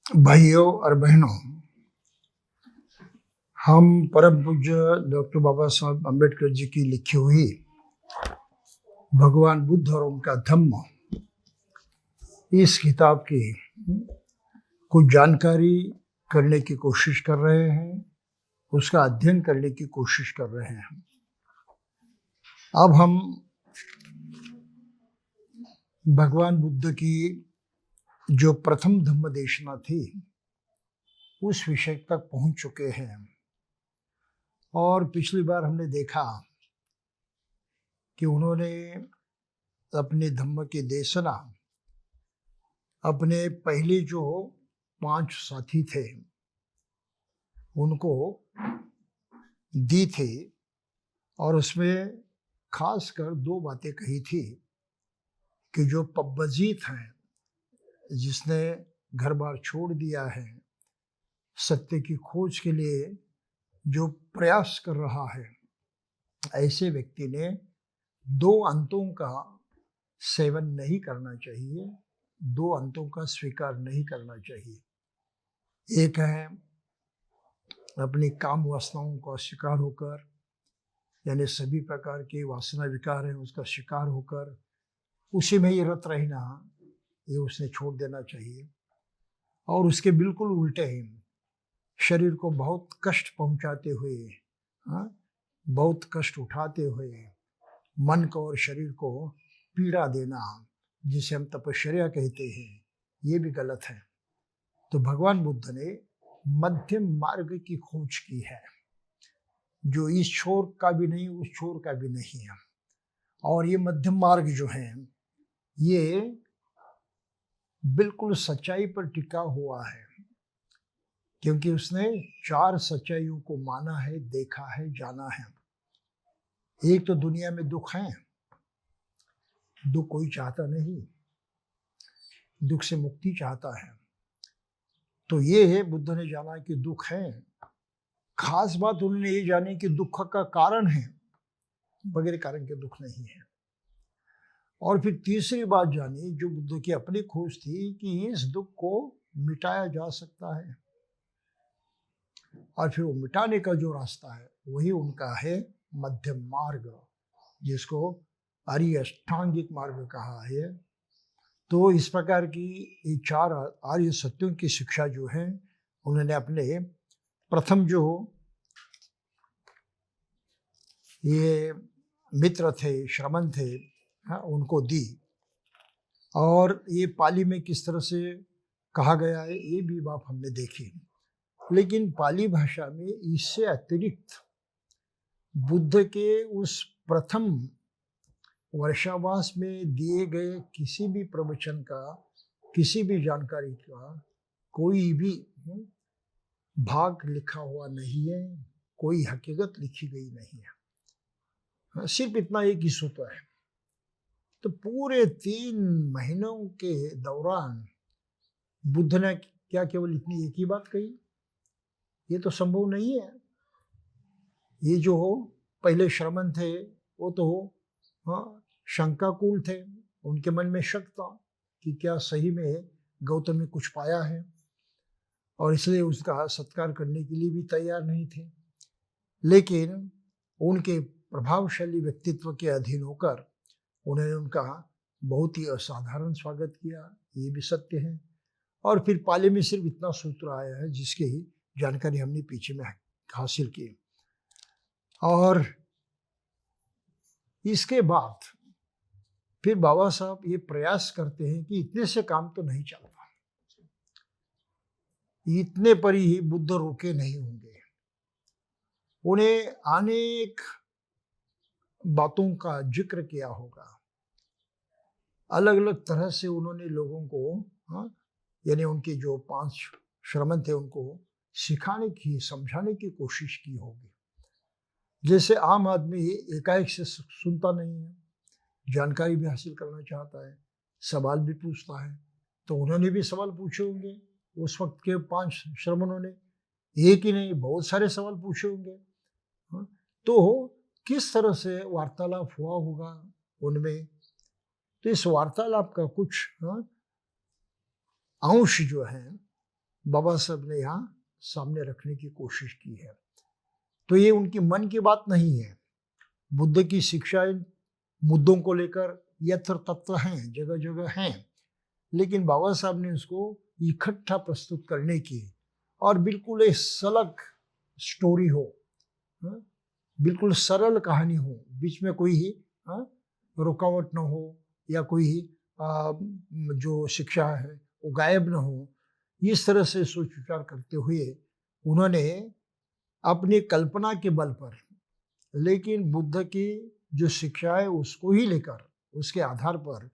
भाइयों और बहनों, हम परम पूज्य डॉक्टर बाबा साहब अम्बेडकर जी की लिखी हुई भगवान बुद्ध और उनका धम्म, इस किताब की कुछ जानकारी करने की कोशिश कर रहे हैं, उसका अध्ययन करने की कोशिश कर रहे हैं। अब हम भगवान बुद्ध की जो प्रथम धम्म देशना थी उस विषय तक पहुंच चुके हैं। और पिछली बार हमने देखा कि उन्होंने अपने धम्म की देशना अपने पहले जो 5 साथी थे उनको दी थी, और उसमें खासकर 2 बातें कही थी कि जो पब्बजीत हैं, जिसने घर बार छोड़ दिया है, सत्य की खोज के लिए जो प्रयास कर रहा है, ऐसे व्यक्ति ने 2 अंतों का सेवन नहीं करना चाहिए, 2 अंतों का स्वीकार नहीं करना चाहिए। एक है अपनी काम वासनाओं का शिकार होकर, यानी सभी प्रकार के वासना विकार हैं उसका शिकार होकर उसी में ही रत रहना, ये उसने छोड़ देना चाहिए। और उसके बिल्कुल उल्टे ही शरीर को बहुत कष्ट पहुंचाते हुए, बहुत कष्ट उठाते हुए मन को और शरीर को पीड़ा देना, जिसे हम तपश्चर्या कहते हैं, ये भी गलत है। तो भगवान बुद्ध ने मध्यम मार्ग की खोज की है, जो इस छोर का भी नहीं उस छोर का भी नहीं है। और ये मध्यम मार्ग जो है ये बिल्कुल सच्चाई पर टिका हुआ है, क्योंकि उसने 4 सच्चाइयों को माना है, देखा है, जाना है। एक तो दुनिया में दुख है, दुख कोई चाहता नहीं, दुख से मुक्ति चाहता है। तो ये है बुद्ध ने जाना कि दुख है। खास बात उन्होंने ये जानी कि दुख का कारण है, बगैर कारण के दुख नहीं है। और फिर तीसरी बात जानी जो बुद्ध की अपनी खोज थी कि इस दुख को मिटाया जा सकता है, और फिर वो मिटाने का जो रास्ता है वही उनका है मध्यम मार्ग, जिसको आर्य अष्टांगिक मार्ग कहा है। तो इस प्रकार की ये 4 आर्य सत्यों की शिक्षा जो है उन्होंने अपने प्रथम जो ये मित्र थे, श्रमण थे, उनको दी। और ये पाली में किस तरह से कहा गया है ये भी बात हमने देखी। लेकिन पाली भाषा में इससे अतिरिक्त बुद्ध के उस प्रथम वर्षावास में दिए गए किसी भी प्रवचन का, किसी भी जानकारी का कोई भी भाग लिखा हुआ नहीं है, कोई हकीकत लिखी गई नहीं है। सिर्फ इतना एक ही सूत्र है। तो पूरे 3 महीनों के दौरान बुद्ध ने क्या केवल इतनी एक ही बात कही? ये तो संभव नहीं है। ये जो पहले श्रमण थे वो तो शंकाकुल थे, उनके मन में शक था कि क्या सही में गौतम में कुछ पाया है, और इसलिए उसका सत्कार करने के लिए भी तैयार नहीं थे। लेकिन उनके प्रभावशाली व्यक्तित्व के अधीन होकर उन्होंने उनका बहुत ही असाधारण स्वागत किया, ये भी सत्य है। और फिर पाली में सिर्फ इतना सूत्र आया है जिसकी जानकारी हमने पीछे में हासिल की। और इसके बाद फिर बाबा साहब ये प्रयास करते हैं कि इतने से काम तो नहीं चलता, इतने पर ही बुद्ध रुके नहीं होंगे। उन्हें अनेक बातों का जिक्र किया होगा, अलग अलग तरह से उन्होंने लोगों को यानी उनके जो 5 श्रमण थे उनको सिखाने की, समझाने की कोशिश की होगी। जैसे आम आदमी एकाएक से सुनता नहीं है, जानकारी भी हासिल करना चाहता है, सवाल भी पूछता है। तो उन्होंने भी सवाल पूछे होंगे, उस वक्त के 5 श्रमणों ने एक ही नहीं बहुत सारे सवाल पूछे होंगे। तो किस तरह से वार्तालाप हुआ होगा उनमें, तो इस वार्तालाप का कुछ अंश जो है बाबा साहब ने यहाँ सामने रखने की कोशिश की है। तो ये उनकी मन की बात नहीं है। बुद्ध की शिक्षाएं मुद्दों को लेकर यत्र तत्र हैं, जगह जगह हैं, लेकिन बाबा साहब ने उसको इकट्ठा प्रस्तुत करने की और बिल्कुल एक सलग स्टोरी हो, बिल्कुल सरल कहानी हो, बीच में कोई ही रुकावट न हो या कोई ही जो शिक्षा है वो गायब न हो, इस तरह से सोच विचार करते हुए उन्होंने अपनी कल्पना के बल पर, लेकिन बुद्ध की जो शिक्षा है उसको ही लेकर, उसके आधार पर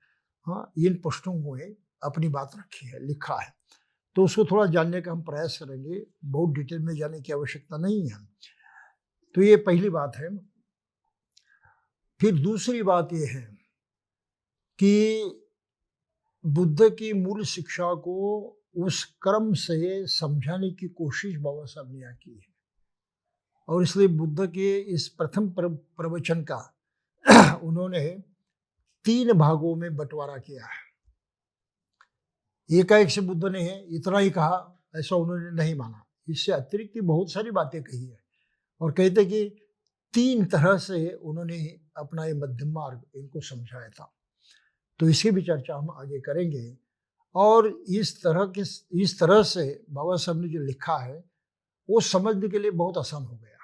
इन पुस्तकों में अपनी बात रखी है, लिखा है। तो उसको थोड़ा जानने का हम प्रयास करेंगे, बहुत डिटेल में जाने की आवश्यकता नहीं है। तो ये पहली बात है। फिर दूसरी बात ये है कि बुद्ध की मूल शिक्षा को उस क्रम से समझाने की कोशिश बाबा साहब ने यहाँ की है, और इसलिए बुद्ध के इस प्रथम प्रवचन का उन्होंने 3 भागों में बंटवारा किया है। एकाएक से बुद्ध ने इतना ही कहा ऐसा उन्होंने नहीं माना, इससे अतिरिक्त बहुत सारी बातें कही है, और कहते कि 3 तरह से उन्होंने अपना ये मध्यम मार्ग इनको समझाया था। तो इसकी भी चर्चा हम आगे करेंगे। और इस तरह से बाबा साहब ने जो लिखा है वो समझने के लिए बहुत आसान हो गया।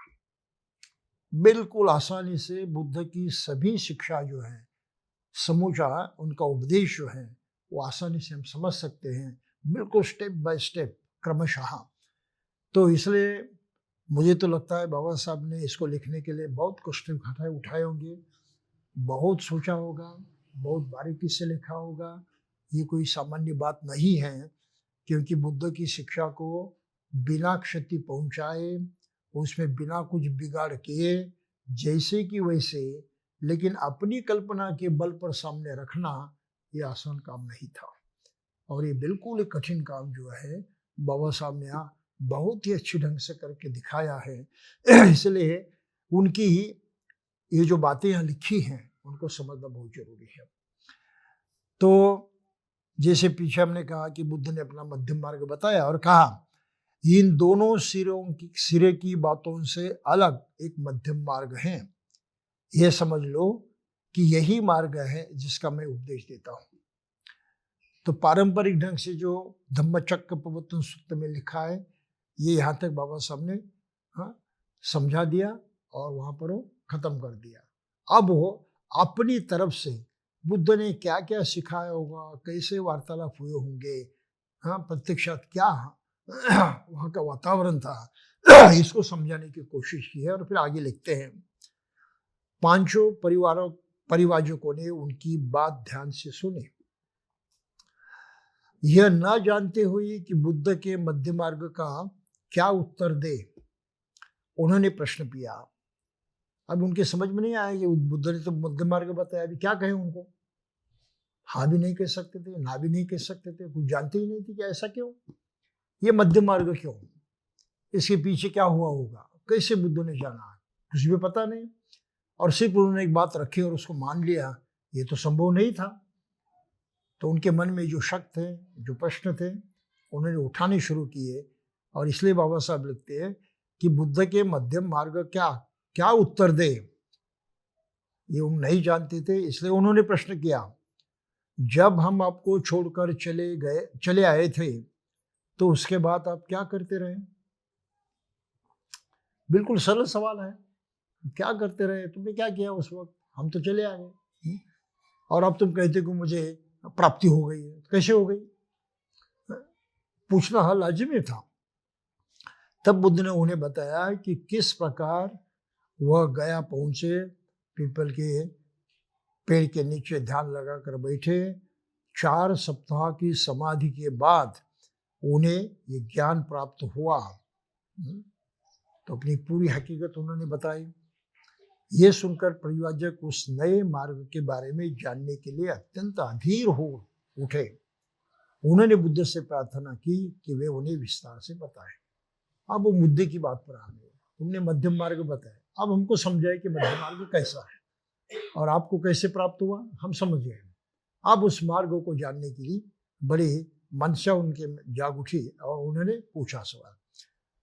बिल्कुल आसानी से बुद्ध की सभी शिक्षा जो है, समूचा उनका उपदेश जो है, वो आसानी से हम समझ सकते हैं, बिल्कुल स्टेप बाय स्टेप, क्रमशः। तो इसलिए मुझे तो लगता है बाबा साहब ने इसको लिखने के लिए बहुत कष्ट उठाए होंगे, बहुत सोचा होगा, बहुत बारीकी से लिखा होगा। ये कोई सामान्य बात नहीं है, क्योंकि बुद्ध की शिक्षा को बिना क्षति पहुंचाए, उसमें बिना कुछ बिगाड़ किए, जैसे कि वैसे, लेकिन अपनी कल्पना के बल पर सामने रखना ये आसान काम नहीं था, और ये बिल्कुल एक कठिन काम जो है बाबा साहब ने यहाँ बहुत ही अच्छे ढंग से करके दिखाया है। इसलिए उनकी ये जो बातें यहाँ लिखी हैं उनको समझना बहुत जरूरी है। तो जैसे पीछे हमने कहा कि बुद्ध ने अपना मध्यम मार्ग बताया और कहा इन दोनों सिरे की बातों से अलग एक मध्यम मार्ग है, यह समझ लो कि यही मार्ग है जिसका मैं उपदेश देता हूँ। तो पारंपरिक ढंग से जो धम्मचक्र प्रवर्तन सूत्र में लिखा है, ये यहाँ तक बाबा साहब ने समझा दिया और वहाँ पर वो खत्म कर दिया। अब वो अपनी तरफ से बुद्ध ने क्या क्या सिखाया होगा, कैसे वार्तालाप हुए होंगे, प्रत्यक्षात क्या वहाँ का वातावरण था, इसको समझाने की कोशिश की है। और फिर आगे लिखते हैं, 5 परिवारजकों ने उनकी बात ध्यान से सुनी। यह न जानते हुए कि बुद्ध के मध्य मार्ग का क्या उत्तर दे, उन्होंने प्रश्न किया। अब उनके समझ में नहीं आया कि बुद्ध ने तो मध्य मार्ग बताया, अभी क्या कहें उनको। हाँ भी नहीं कह सकते थे, ना भी नहीं कह सकते थे, कुछ जानते ही नहीं थे कि ऐसा क्यों, ये मध्य मार्ग क्यों, इसके पीछे क्या हुआ होगा, कैसे बुद्ध ने जाना, कुछ भी पता नहीं। और सिर्फ उन्होंने एक बात रखी और उसको मान लिया, ये तो संभव नहीं था। तो उनके मन में जो शक थे, जो प्रश्न थे, उन्होंने उठाने शुरू किए। और इसलिए बाबा साहब लिखते हैं कि बुद्ध के मध्यम मार्ग क्या उत्तर दे, ये उन नहीं जानते थे। इसलिए उन्होंने प्रश्न किया, जब हम आपको छोड़कर चले आए थे तो उसके बाद आप क्या करते रहे। बिल्कुल सरल सवाल है, क्या करते रहे, तुमने क्या किया उस वक्त, हम तो चले आ गए, और अब तुम कहते कि मुझे प्राप्ति हो गई है, कैसे हो गई, पूछना लाजिमी था। तब बुद्ध ने उन्हें बताया कि किस प्रकार वह गया पहुंचे, पीपल के पेड़ के नीचे ध्यान लगाकर बैठे। 4 सप्ताह की समाधि के बाद उन्हें ये ज्ञान प्राप्त हुआ। तो अपनी पूरी हकीकत उन्होंने बताई। ये सुनकर परिव्राजक उस नए मार्ग के बारे में जानने के लिए अत्यंत अधीर हो उठे। उन्होंने बुद्ध से प्रार्थना की कि वे उन्हें विस्तार से बताएं। अब वो मुद्दे की बात पर आ गए, तुमने मध्यम मार्ग बताया, अब हमको समझाए कि मध्यम मार्ग कैसा है और आपको कैसे प्राप्त हुआ, हम समझ गए। अब उस मार्ग को जानने के लिए बड़े मंशा उनके जाग उठी और उन्होंने पूछा सवाल,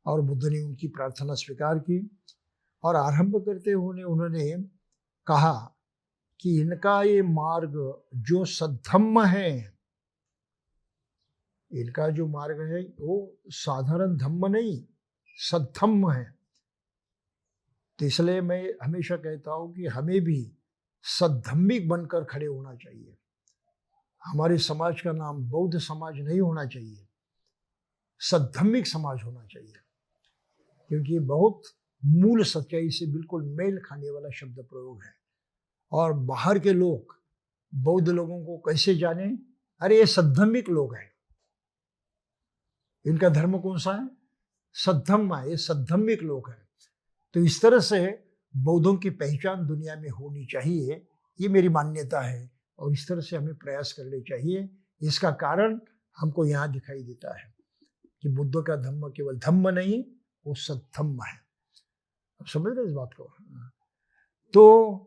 और बुद्ध ने उनकी प्रार्थना स्वीकार की और आरंभ करते हुए उन्होंने कहा कि इनका ये मार्ग जो सद्धम्म है, इनका जो मार्ग है वो साधारण धम्म नहीं, सद्धम्म है। तो इसलिए मैं हमेशा कहता हूं कि हमें भी सद्धम्मिक बनकर खड़े होना चाहिए। हमारे समाज का नाम बौद्ध समाज नहीं होना चाहिए, सद्धम्मिक समाज होना चाहिए, क्योंकि ये बहुत मूल सच्चाई से बिल्कुल मेल खाने वाला शब्द प्रयोग है। और बाहर के लोग बौद्ध लोगों को कैसे जाने? अरे ये सद्धम्मिक लोग हैं, इनका धर्म कौन सा है? सद्धम्म है, ये सद्धम्मिक लोग हैं। तो इस तरह से बौद्धों की पहचान दुनिया में होनी चाहिए, ये मेरी मान्यता है, और इस तरह से हमें प्रयास करने चाहिए। इसका कारण हमको यहाँ दिखाई देता है कि बुद्ध का धम्म केवल धम्म नहीं, वो सद्धम्म है। अब समझ रहे इस बात को? तो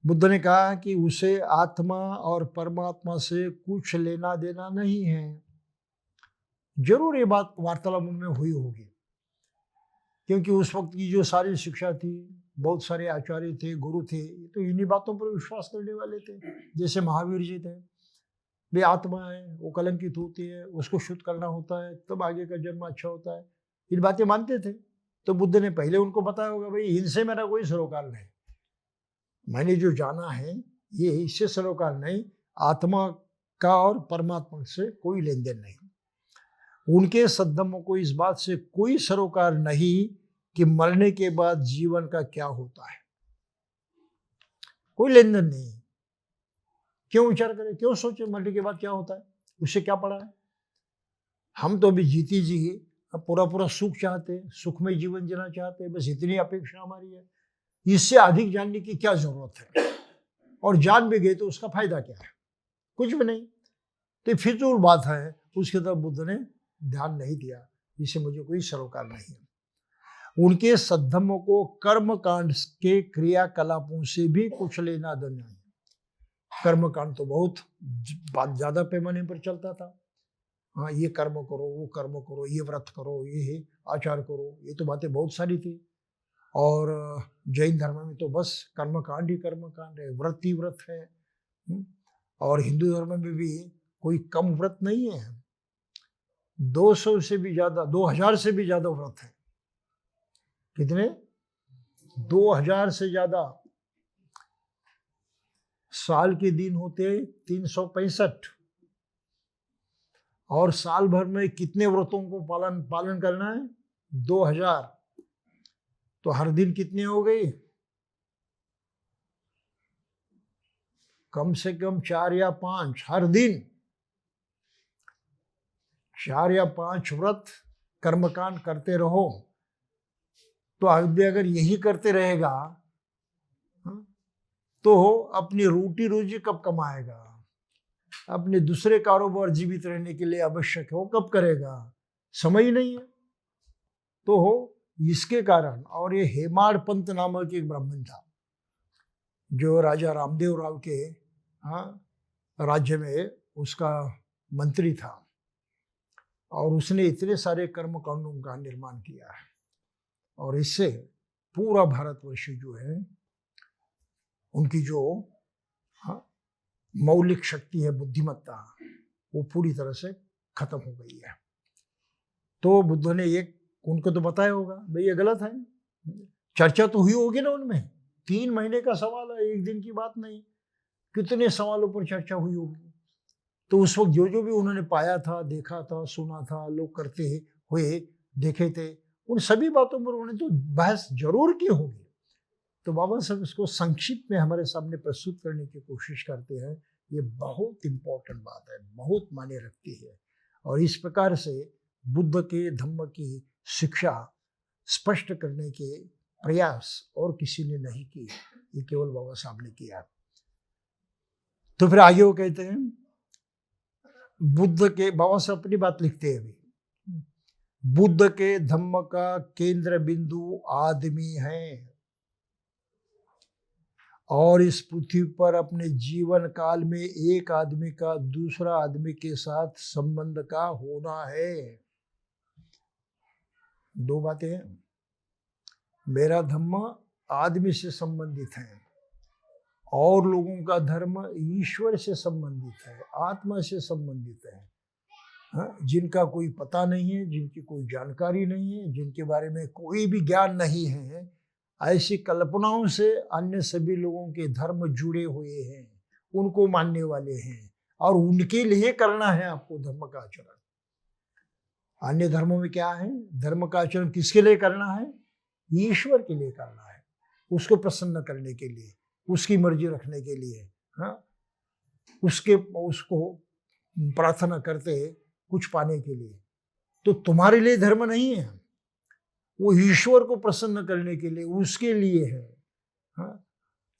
बुद्ध ने कहा कि उसे आत्मा और परमात्मा से कुछ लेना देना नहीं है। जरूर ये बात वार्तालाप में हुई होगी, क्योंकि उस वक्त की जो सारी शिक्षा थी, बहुत सारे आचार्य थे, गुरु थे, तो इन्हीं बातों पर विश्वास करने वाले थे। जैसे महावीर जी थे, वे आत्मा है, वो कलंकित होती है, उसको शुद्ध करना होता है, तब आगे का जन्म अच्छा होता है, इन बातें मानते थे। तो बुद्ध ने पहले उनको बताया होगा, भाई इनसे मेरा कोई सरोकार नहीं, मैंने जो जाना है ये इससे सरोकार नहीं, आत्मा का और परमात्मा से कोई लेन देन नहीं। उनके सद्धम्म को इस बात से कोई सरोकार नहीं कि मरने के बाद जीवन का क्या होता है, कोई लेन देन नहीं। क्यों विचार करें, क्यों सोचे मरने के बाद क्या होता है? उससे क्या पड़ा है? हम तो अभी जीती जी पूरा पूरा सुख चाहते हैं, सुखमय जीवन जीना चाहते हैं, बस इतनी अपेक्षा हमारी है। इससे अधिक जानने की क्या जरूरत है? और जान भी गए तो उसका फायदा क्या है? कुछ भी नहीं। तो फिजूल बात है, उसकी तरफ बुद्ध ने ध्यान नहीं दिया, इससे मुझे कोई सरोकार नहीं है। उनके सद्धम्म को कर्म कांड के क्रियाकलापों से भी कुछ लेना देना है। कर्म कांड तो बहुत ज्यादा पैमाने पर चलता था। हाँ, ये कर्म करो, वो कर्म करो, ये व्रत करो, ये आचार करो, ये तो बातें बहुत सारी थी। और जैन धर्म में तो बस कर्मकांड ही कर्मकांड है, व्रत ही व्रत है। और हिंदू धर्म में भी कोई कम व्रत नहीं है, 200 से भी ज्यादा, 2000 से भी ज्यादा व्रत है। कितने? 2000 से ज्यादा। साल के दिन होते 365, और साल भर में कितने व्रतों को पालन करना है? 2000। तो हर दिन कितने हो गए? कम से कम 4 या 5 हर दिन। 4 या 5 व्रत कर्मकांड करते रहो, तो आदमी अगर यही करते रहेगा तो अपनी रोटी रोजी कब कमाएगा? अपने दूसरे कारोबार जीवित रहने के लिए आवश्यक है वो कब करेगा? समय ही नहीं है। तो इसके कारण, और ये हेमाड़ पंत नामक एक ब्राह्मण था जो राजा रामदेव राव के राज्य में उसका मंत्री था, और उसने इतने सारे कर्म कांडों का निर्माण किया है, और इससे पूरा भारतवर्ष जो है उनकी जो मौलिक शक्ति है, बुद्धिमत्ता, वो पूरी तरह से खत्म हो गई है। तो बुद्ध ने एक उनको तो बताया होगा, भाई ये गलत है। चर्चा तो हुई होगी ना उनमें, 3 महीने का सवाल है, एक दिन की बात नहीं, कितने सवालों पर चर्चा हुई होगी। तो उस वक्त जो जो भी उन्होंने पाया था, देखा था, सुना था, लोग करते हुए देखे थे, उन सभी बातों पर उन्होंने तो बहस जरूर की होगी। तो बाबा साहब इसको संक्षिप्त में हमारे सामने प्रस्तुत करने की कोशिश करते हैं। ये बहुत इंपॉर्टेंट बात है, बहुत मायने रखती है, और इस प्रकार से बुद्ध के धम्म की शिक्षा स्पष्ट करने के प्रयास और किसी ने नहीं की, ये केवल बाबा साहब ने किया। तो फिर आगे वो कहते हैं, बुद्ध के, बाबा साहब अपनी बात लिखते हैं अभी, बुद्ध के धम्म का केंद्र बिंदु आदमी है। और इस पृथ्वी पर अपने जीवन काल में एक आदमी का दूसरा आदमी के साथ संबंध का होना है। दो बातें हैं। मेरा धर्म आदमी से संबंधित है और लोगों का धर्म ईश्वर से संबंधित है, आत्मा से संबंधित है। जिनका कोई पता नहीं है, जिनकी कोई जानकारी नहीं है, जिनके बारे में कोई भी ज्ञान नहीं है, ऐसी कल्पनाओं से अन्य सभी लोगों के धर्म जुड़े हुए हैं, उनको मानने वाले हैं और उनके लिए करना है आपको धर्म का आचरण। अन्य धर्मों में क्या है? धर्म का आचरण किसके लिए करना है? ईश्वर के लिए करना है, उसको प्रसन्न करने के लिए, उसकी मर्जी रखने के लिए। उसको प्रार्थना करते कुछ पाने के लिए। तो तुम्हारे लिए धर्म नहीं है, वो ईश्वर को प्रसन्न करने के लिए, उसके लिए है।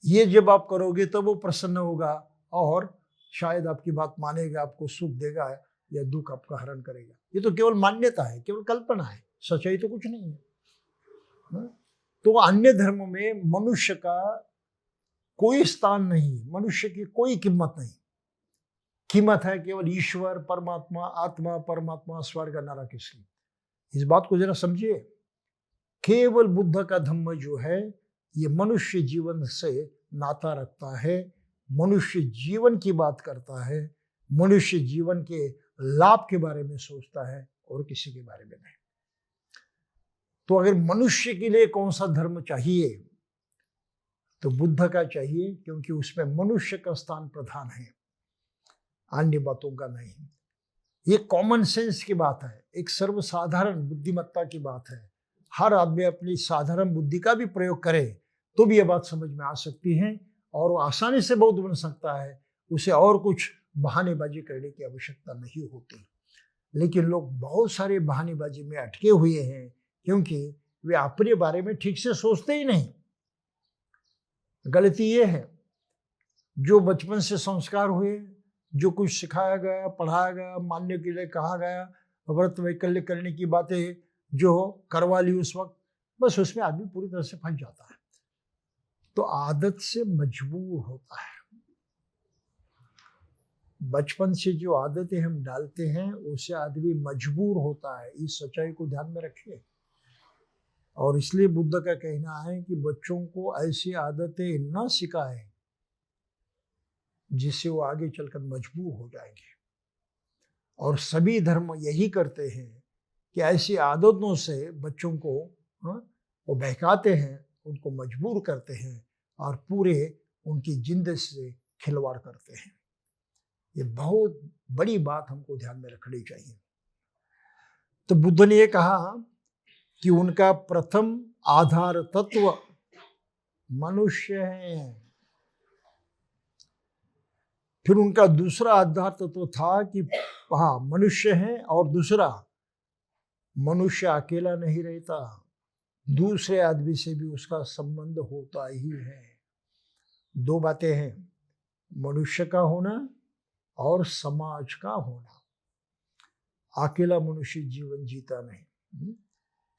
ये जब आप करोगे तब वो प्रसन्न होगा और शायद आपकी बात मानेगा, आपको सुख देगा या दुख आपका हरण करेगा। ये तो केवल मान्यता है, केवल कल्पना है, सच्चाई तो कुछ नहीं है। तो अन्य धर्म में मनुष्य का कोई स्थान नहीं, मनुष्य की कोई कीमत नहीं। कीमत है केवल ईश्वर, परमात्मा, आत्मा, परमात्मा, स्वर्ग, नरक की। इस बात को जरा समझिए। केवल बुद्ध का धम्म जो है ये मनुष्य जीवन से नाता रखता है, मनुष्य जीवन की बात करता है, मनुष्य जीवन के लाभ के बारे में सोचता है और किसी के बारे में नहीं। तो अगर मनुष्य के लिए कौन सा धर्म चाहिए तो बुद्ध का चाहिए, क्योंकि उसमें मनुष्य का स्थान प्रधान है, अन्य बातों का नहीं। ये कॉमन सेंस की बात है, एक सर्वसाधारण बुद्धिमत्ता की बात है। हर आदमी अपनी साधारण बुद्धि का भी प्रयोग करे तो भी ये बात समझ में आ सकती है और वो आसानी से बौद्ध बन सकता है। उसे और कुछ बहानेबाजी करने की आवश्यकता नहीं होती। लेकिन लोग बहुत सारे बहानेबाजी में अटके हुए हैं क्योंकि वे अपने बारे में ठीक से सोचते ही नहीं। गलती ये है, जो बचपन से संस्कार हुए, जो कुछ सिखाया गया, पढ़ाया गया, मानने के लिए कहा गया, व्रत वैकल्य करने की बातें जो करवा ली उस वक्त, बस उसमें आदमी पूरी तरह से फंस जाता है। तो आदत से मजबूर होता है। बचपन से जो आदतें हम डालते हैं उससे आदमी मजबूर होता है। इस सच्चाई को ध्यान में रखिए। और इसलिए बुद्ध का कहना है कि बच्चों को ऐसी आदतें न सिखाएं जिससे वो आगे चलकर मजबूर हो जाएंगे। और सभी धर्म यही करते हैं कि ऐसी आदतों से बच्चों को वो बहकाते हैं, उनको मजबूर करते हैं और पूरे उनकी जिंदगी से खिलवाड़ करते हैं। ये बहुत बड़ी बात हमको ध्यान में रखनी चाहिए। तो बुद्ध ने ये कहा कि उनका प्रथम आधार तत्व मनुष्य है। फिर उनका दूसरा आधार तत्व था कि हाँ मनुष्य है, और दूसरा मनुष्य अकेला नहीं रहता, दूसरे आदमी से भी उसका संबंध होता ही है। दो बातें हैं, मनुष्य का होना और समाज का होना। अकेला मनुष्य जीवन जीता नहीं।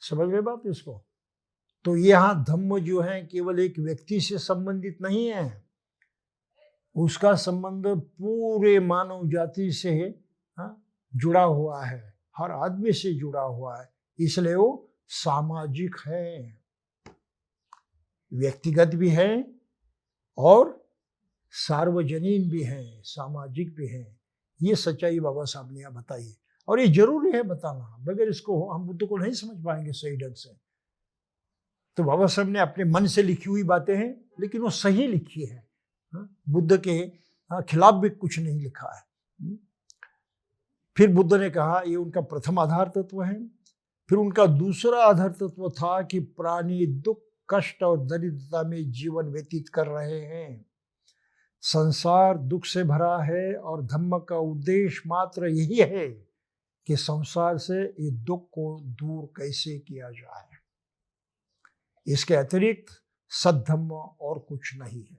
समझ रहे बात इसको? तो यहाँ धम्म जो है केवल एक व्यक्ति से संबंधित नहीं है, उसका संबंध पूरे मानव जाति से जुड़ा हुआ है, हर आदमी से जुड़ा हुआ है। इसलिए वो सामाजिक है, व्यक्तिगत भी है और सार्वजनीन भी है, सामाजिक भी है। ये सच्चाई बाबा साहब ने यहाँ बताई है और ये जरूरी है बताना। बगैर इसको हम बुद्ध को नहीं समझ पाएंगे सही ढंग से। तो बाबा साहब ने अपने मन से लिखी हुई बातें हैं, लेकिन वो सही लिखी है। बुद्ध के खिलाफ भी कुछ नहीं लिखा है। फिर बुद्ध ने कहा ये उनका प्रथम आधार तत्व है। फिर उनका दूसरा आधार तत्व था कि प्राणी दुख, कष्ट और दरिद्रता में जीवन व्यतीत कर रहे हैं। संसार दुख से भरा है और धम्म का उद्देश्य मात्र यही है कि संसार से ये दुख को दूर कैसे किया जाए। इसके अतिरिक्त सद्धम्म और कुछ नहीं है।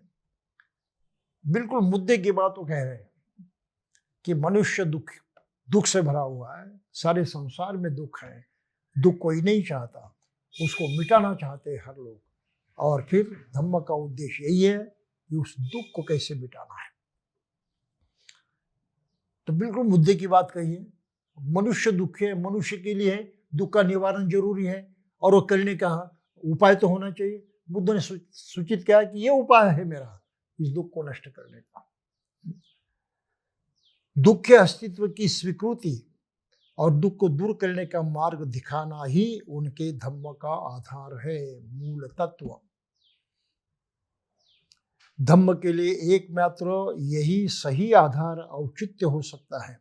बिल्कुल मुद्दे की बात वो कह रहे हैं कि मनुष्य दुख से भरा हुआ है, सारे संसार में दुख है, दुख कोई नहीं चाहता, उसको मिटाना चाहते हैं हर लोग। और फिर धम्म का उद्देश्य यही है कि उस दुख को कैसे मिटाना है। तो बिल्कुल मुद्दे की बात कही है। मनुष्य दुखी है, मनुष्य के लिए दुख का निवारण जरूरी है और वो करने का उपाय तो होना चाहिए। बुद्ध ने सूचित किया कि ये उपाय है मेरा इस दुख को नष्ट करने का। दुख के अस्तित्व की स्वीकृति और दुख को दूर करने का मार्ग दिखाना ही उनके धम्म का आधार है, मूल तत्व। धम्म के लिए एकमात्र यही सही आधार औचित्य हो सकता है।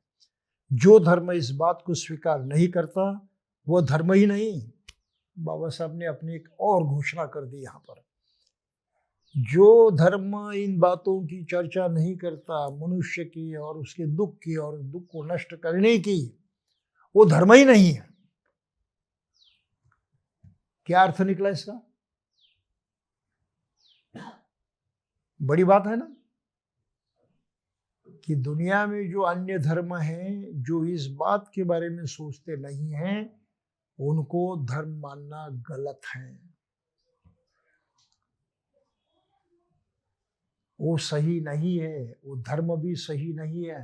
जो धर्म इस बात को स्वीकार नहीं करता वो धर्म ही नहीं। बाबा साहब ने अपनी एक और घोषणा कर दी यहाँ पर। जो धर्म इन बातों की चर्चा नहीं करता, मनुष्य की और उसके दुख की और दुख को नष्ट करने की, वो धर्म ही नहीं है। क्या अर्थ निकला इसका? बड़ी बात है ना कि दुनिया में जो अन्य धर्म हैं, जो इस बात के बारे में सोचते नहीं हैं, उनको धर्म मानना गलत है। वो सही नहीं है, वो धर्म भी सही नहीं है।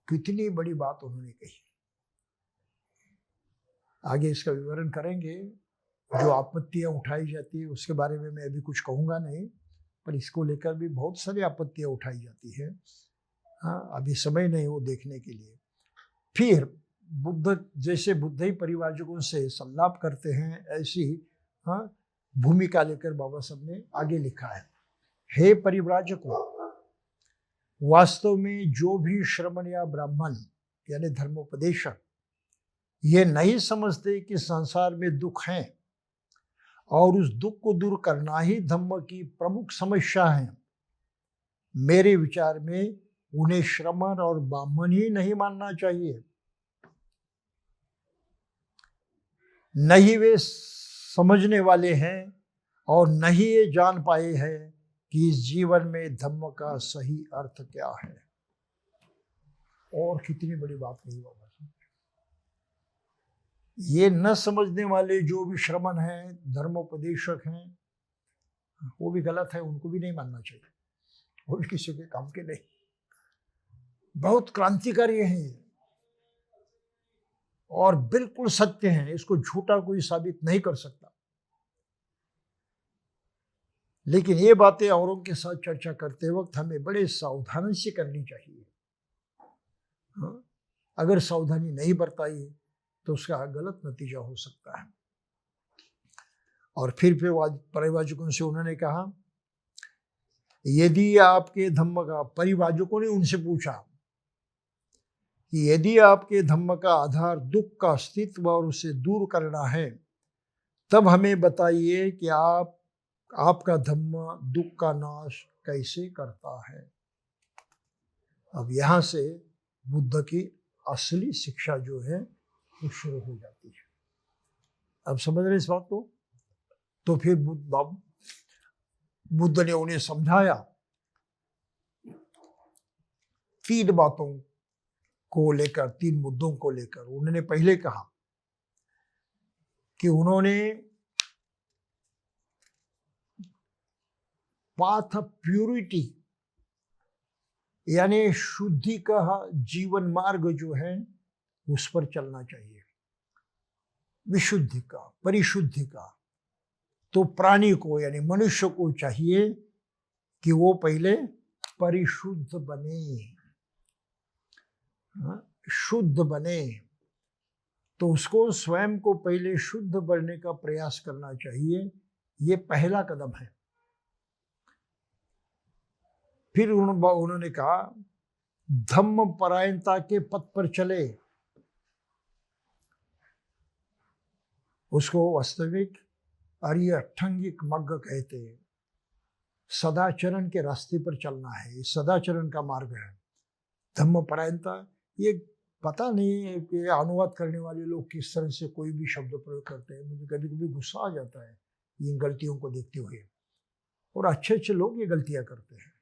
कितनी बड़ी बात उन्होंने कही। आगे इसका विवरण करेंगे। जो आपत्तियां उठाई जाती है उसके बारे में मैं अभी कुछ कहूंगा नहीं, पर इसको लेकर भी बहुत सारी आपत्तियां उठाई जाती है। हाँ, अभी समय नहीं वो देखने के लिए। फिर बुद्ध जैसे बुद्ध ही परिव्राजकों से संलाप करते हैं, ऐसी भूमिका लेकर बाबा साहब ने आगे लिखा है। हे परिव्राजकों, वास्तव में जो भी श्रमण या ब्राह्मण यानी धर्मोपदेशक ये नहीं समझते कि संसार में दुख है और उस दुख को दूर करना ही धम्म की प्रमुख समस्या है, मेरे विचार में उन्हें श्रमण और ब्राह्मण ही नहीं मानना चाहिए। नहीं वे समझने वाले हैं और नहीं ये जान पाए हैं कि इस जीवन में धम्म का सही अर्थ क्या है। और कितनी बड़ी बात कही बाबा। ये न समझने वाले जो भी श्रमण हैं, धर्मोपदेशक हैं, वो भी गलत है, उनको भी नहीं मानना चाहिए। वो भी किसी के काम के नहीं। बहुत क्रांतिकारी हैं और बिल्कुल सत्य हैं, इसको झूठा कोई साबित नहीं कर सकता। लेकिन ये बातें औरों के साथ चर्चा करते वक्त हमें बड़े सावधानी से करनी चाहिए। अगर सावधानी नहीं बरताई तो उसका गलत नतीजा हो सकता है। और फिर परिव्राजकों से उन्होंने कहा, यदि आपके धम्म का, परिव्राजकों ने उनसे पूछा कि यदि आपके धम्म का आधार दुख का अस्तित्व और उसे दूर करना है, तब हमें बताइए कि आपका धम्म दुख का नाश कैसे करता है। अब यहां से बुद्ध की असली शिक्षा जो है वो शुरू हो जाती है। अब समझ रहे इस बात को? तो फिर बुद्ध ने उन्हें समझाया 3 बातों को लेकर, 3 मुद्दों को लेकर। उन्होंने पहले कहा कि उन्होंने पाथ ऑफ प्यूरिटी यानी शुद्धि का जीवन मार्ग जो है उस पर चलना चाहिए, विशुद्धि का, परिशुद्धि का। तो प्राणी को यानी मनुष्य को चाहिए कि वो पहले परिशुद्ध बने, शुद्ध बने। तो उसको स्वयं को पहले शुद्ध बनने का प्रयास करना चाहिए। ये पहला कदम है। फिर उन्होंने कहा धम्म परायणता के पथ पर चले। उसको वास्तविक आर्य अष्टांगिक मार्ग कहते हैं। सदाचरण के रास्ते पर चलना है, सदाचरण का मार्ग है धम्म परायणता। ये पता नहीं है कि अनुवाद करने वाले लोग किस तरह से कोई भी शब्द प्रयोग करते हैं। मुझे कभी कभी गुस्सा आ जाता है इन गलतियों को देखते हुए। और अच्छे अच्छे लोग ये गलतियां करते हैं।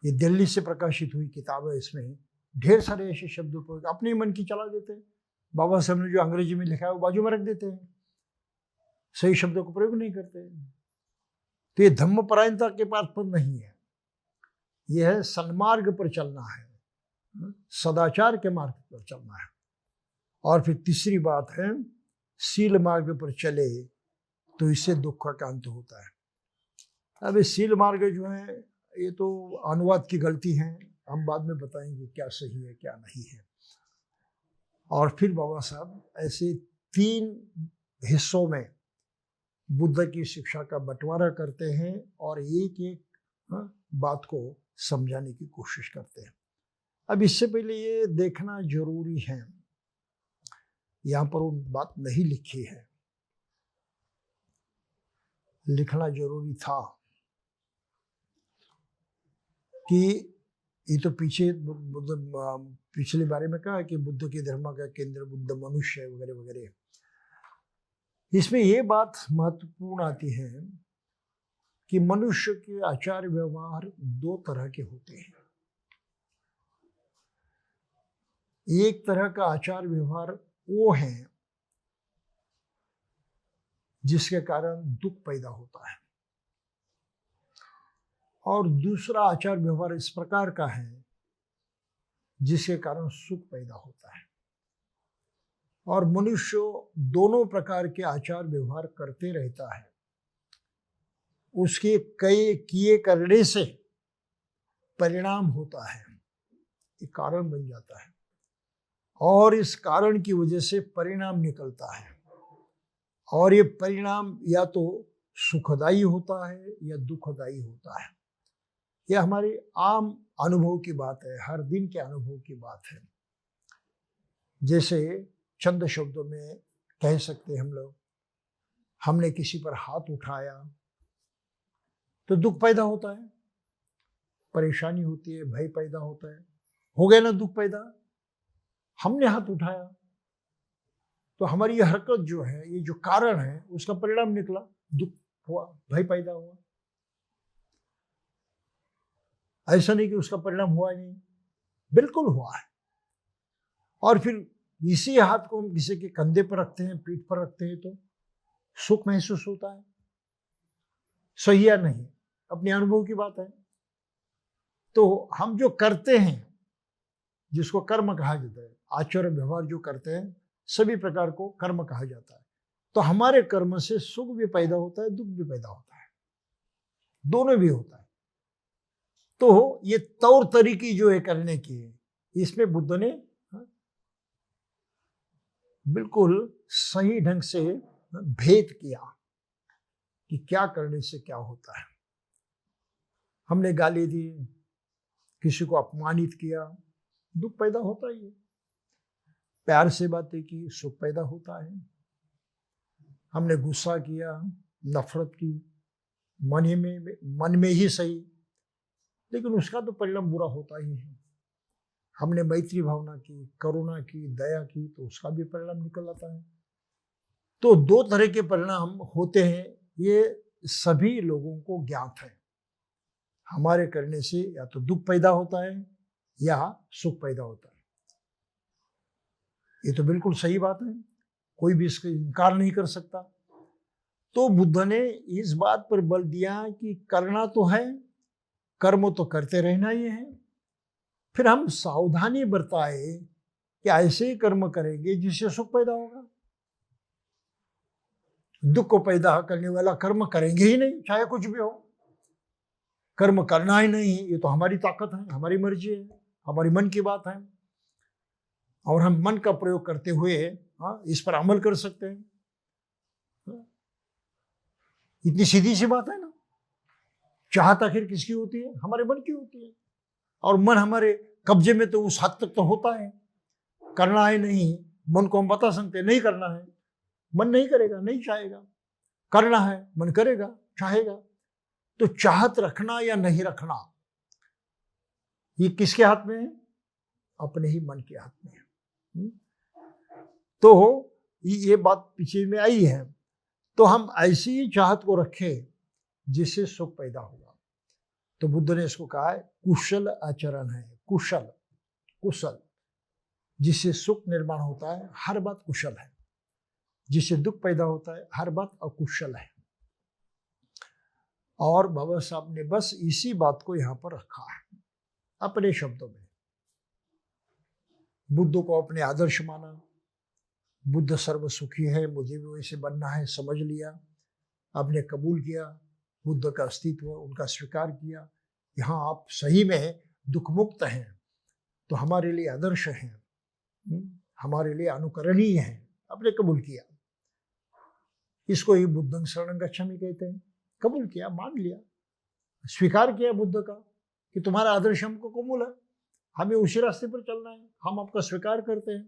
ये दिल्ली से प्रकाशित हुई किताब है, इसमें ढेर सारे ऐसे शब्द प्रयोग अपने मन की चला देते हैं। बाबा साहब ने जो अंग्रेजी में लिखा है वो बाजू में रख देते हैं, सही शब्दों को प्रयोग नहीं करते हैं। तो ये धम्मपरायणता के पास पर नहीं है, यह है सन्मार्ग पर चलना है, सदाचार के मार्ग पर चलना है। और फिर तीसरी बात है, शील मार्ग पर चले तो इससे दुख का अंत होता है। अब ये शील मार्ग जो है ये तो अनुवाद की गलती है, हम बाद में बताएंगे क्या सही है क्या नहीं है। और फिर बाबा साहब ऐसे 3 हिस्सों में बुद्ध की शिक्षा का बंटवारा करते हैं और एक एक बात को समझाने की कोशिश करते हैं। अब इससे पहले ये देखना जरूरी है, यहाँ पर वो बात नहीं लिखी है, लिखना जरूरी था कि ये तो पीछे बुद्ध पिछले बारे में कहा कि बुद्ध के धर्म का केंद्र बुद्ध मनुष्य है वगैरह वगैरह। इसमें ये बात महत्वपूर्ण आती है कि मनुष्य के आचार व्यवहार 2 तरह के होते हैं। एक तरह का आचार व्यवहार वो है जिसके कारण दुख पैदा होता है, और दूसरा आचार व्यवहार इस प्रकार का है जिसके कारण सुख पैदा होता है। और मनुष्य दोनों प्रकार के आचार व्यवहार करते रहता है, उसके कई किए करने से परिणाम होता है, एक कारण बन जाता है, और इस कारण की वजह से परिणाम निकलता है, और ये परिणाम या तो सुखदायी होता है या दुखदायी होता है। यह हमारे आम अनुभव की बात है, हर दिन के अनुभव की बात है। जैसे चंद शब्दों में कह सकते हैं हम लोग, हमने किसी पर हाथ उठाया तो दुख पैदा होता है, परेशानी होती है, भय पैदा होता है, हो गया ना दुख पैदा। हमने हाथ उठाया तो हमारी ये हरकत जो है, ये जो कारण है, उसका परिणाम निकला, दुख हुआ, भय पैदा हुआ। ऐसा नहीं कि उसका परिणाम हुआ ही नहीं, बिल्कुल हुआ है। और फिर इसी हाथ को हम किसी के कंधे पर रखते हैं, पीठ पर रखते हैं तो सुख महसूस होता है, सही या नहीं, अपने अनुभव की बात है। तो हम जो करते हैं, जिसको कर्म कहा जाता है, आचरण व्यवहार जो करते हैं, सभी प्रकार को कर्म कहा जाता है। तो हमारे कर्म से सुख भी पैदा होता है, दुख भी पैदा होता है, दोनों भी होता है। तो ये तौर तरीके जो है करने की, इसमें बुद्ध ने बिल्कुल सही ढंग से भेद किया कि क्या करने से क्या होता है। हमने गाली दी, किसी को अपमानित किया, दुख पैदा होता ही है। प्यार से बातें की, सुख पैदा होता है। हमने गुस्सा किया, नफरत की, मन में ही सही, लेकिन उसका तो परिणाम बुरा होता ही है। हमने मैत्री भावना की, करुणा की, दया की, तो उसका भी परिणाम निकल आता है। तो 2 तरह के परिणाम होते हैं, ये सभी लोगों को ज्ञात है। हमारे करने से या तो दुख पैदा होता है या सुख पैदा होता है। ये तो बिल्कुल सही बात है, कोई भी इसका इनकार नहीं कर सकता। तो बुद्ध ने इस बात पर बल दिया कि करना तो है, कर्म तो करते रहना ही है, फिर हम सावधानी बरताए कि ऐसे ही कर्म करेंगे जिससे सुख पैदा होगा। दुख को पैदा करने वाला कर्म करेंगे ही नहीं, चाहे कुछ भी हो। कर्म करना ही नहीं, ये तो हमारी ताकत है, हमारी मर्जी है, हमारी मन की बात है, और हम मन का प्रयोग करते हुए इस पर अमल कर सकते हैं। इतनी सीधी सी बात है ना। चाहत आखिर किसकी होती है? हमारे मन की होती है, और मन हमारे कब्जे में तो उस हद तक तो होता है। करना है नहीं, मन को हम बता सकते नहीं करना है, मन नहीं करेगा, नहीं चाहेगा। करना है, मन करेगा, चाहेगा। तो चाहत रखना या नहीं रखना, ये किसके हाथ में है? अपने ही मन के हाथ में है। तो ये बात पीछे में आई है। तो हम ऐसी ही चाहत को रखें जिससे सुख पैदा होगा। तो बुद्ध ने इसको कहा है कुशल आचरण है, कुशल, कुशल, जिससे सुख निर्माण होता है, हर बात कुशल है। जिससे दुख पैदा होता है, हर बात अकुशल है। और बाबा साहब ने बस इसी बात को यहाँ पर रखा है अपने शब्दों में। बुद्ध को अपने आदर्श माना, बुद्ध सर्व सुखी है, मुझे भी वैसे बनना है, समझ लिया, आपने कबूल किया, बुद्ध का अस्तित्व उनका स्वीकार किया, यहाँ आप सही में दुख मुक्त हैं, तो हमारे लिए आदर्श हैं, हमारे लिए अनुकरणीय हैं, आपने कबूल किया। इसको ही बुद्धं शरणं गच्छामि कहते हैं। कबूल किया, मान लिया, स्वीकार किया बुद्ध का कि तुम्हारा आदर्श हमको कबूल है, हमें उसी रास्ते पर चलना है, हम आपका स्वीकार करते हैं,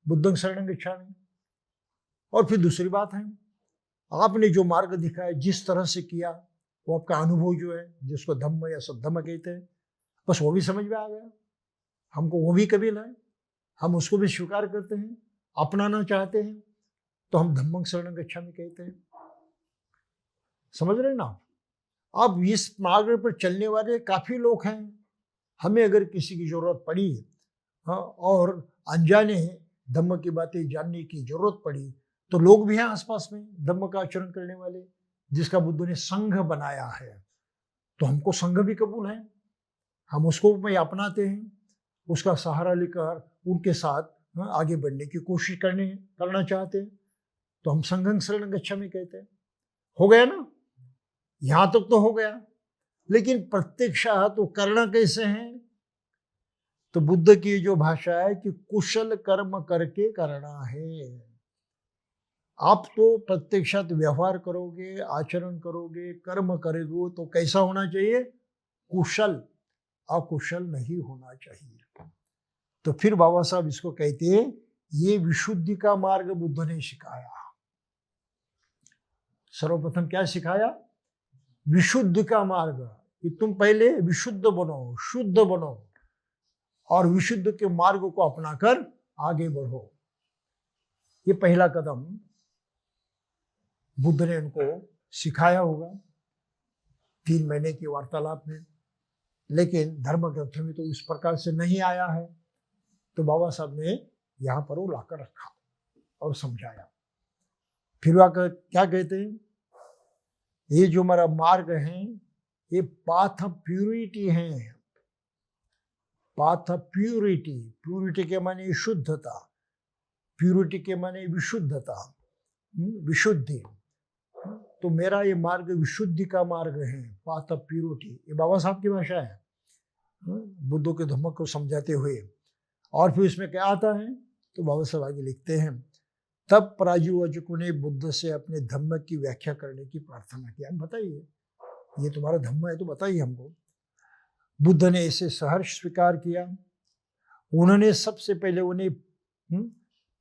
बुद्धं शरणं गच्छामि। और फिर दूसरी बात है, आपने जो मार्ग दिखाया, जिस तरह से किया, वो आपका अनुभव जो है, जिसको धम्म या सद्धम्म कहते हैं, बस वो भी समझ में आ गया, हमको वो भी कबील है, हम उसको भी स्वीकार करते हैं, अपनाना चाहते हैं, तो हम धम्मं शरणं गच्छामि कहते हैं। समझ रहे ना? अब इस मार्ग पर चलने वाले काफी लोग हैं, हमें अगर किसी की जरूरत पड़ी और अनजाने धम्म की बातें जानने की जरूरत पड़ी, तो लोग भी हैं आसपास में धम्म का आचरण करने वाले, जिसका बुद्ध ने संघ बनाया है, तो हमको संघ भी कबूल है, हम उसको भी अपनाते हैं, उसका सहारा लेकर उनके साथ आगे बढ़ने की कोशिश करना चाहते हैं, तो हम संघं शरणं गच्छामि कहते हैं। हो गया ना? यहां तक तो हो गया, लेकिन प्रत्यक्षात तो करना कैसे है? तो बुद्ध की जो भाषा है कि कुशल कर्म करके करना है। आप तो प्रत्यक्षात व्यवहार करोगे, आचरण करोगे, कर्म करोगे, तो कैसा होना चाहिए? कुशल, अकुशल नहीं होना चाहिए। तो फिर बाबा साहब इसको कहते हैं, ये विशुद्धि का मार्ग बुद्ध ने सिखाया। सर्वप्रथम क्या सिखाया? विशुद्ध का मार्ग, कि तुम पहले विशुद्ध बनो, शुद्ध बनो, और विशुद्ध के मार्ग को अपनाकर आगे बढ़ो। ये पहला कदम बुद्ध ने उनको सिखाया होगा 3 महीने की वार्तालाप में, लेकिन धर्म ग्रंथ में तो इस प्रकार से नहीं आया है, तो बाबा साहब ने यहाँ पर वो लाकर रखा और समझाया। फिर वह क्या कहते हैं, ये जो हमारा मार्ग है, ये पाथ ऑफ प्यूरिटी है। पाथ ऑफ प्यूरिटी, प्यूरिटी के माने शुद्धता, प्यूरिटी के माने विशुद्धता, विशुद्धि। तो मेरा ये मार्ग विशुद्धि का मार्ग है, पाथ ऑफ प्यूरिटी। ये बाबा साहब की भाषा है बुद्धों के धम्म को समझाते हुए। और फिर इसमें क्या आता है, तो बाबा साहब आगे लिखते हैं, तब प्राजुवचकों ने बुद्ध से अपने धम्म की व्याख्या करने की प्रार्थना की। हम बताइए, ये तुम्हारा धम्म है तो बताइए हमको। बुद्ध ने इसे सहर्ष स्वीकार किया। उन्होंने सबसे पहले उन्हें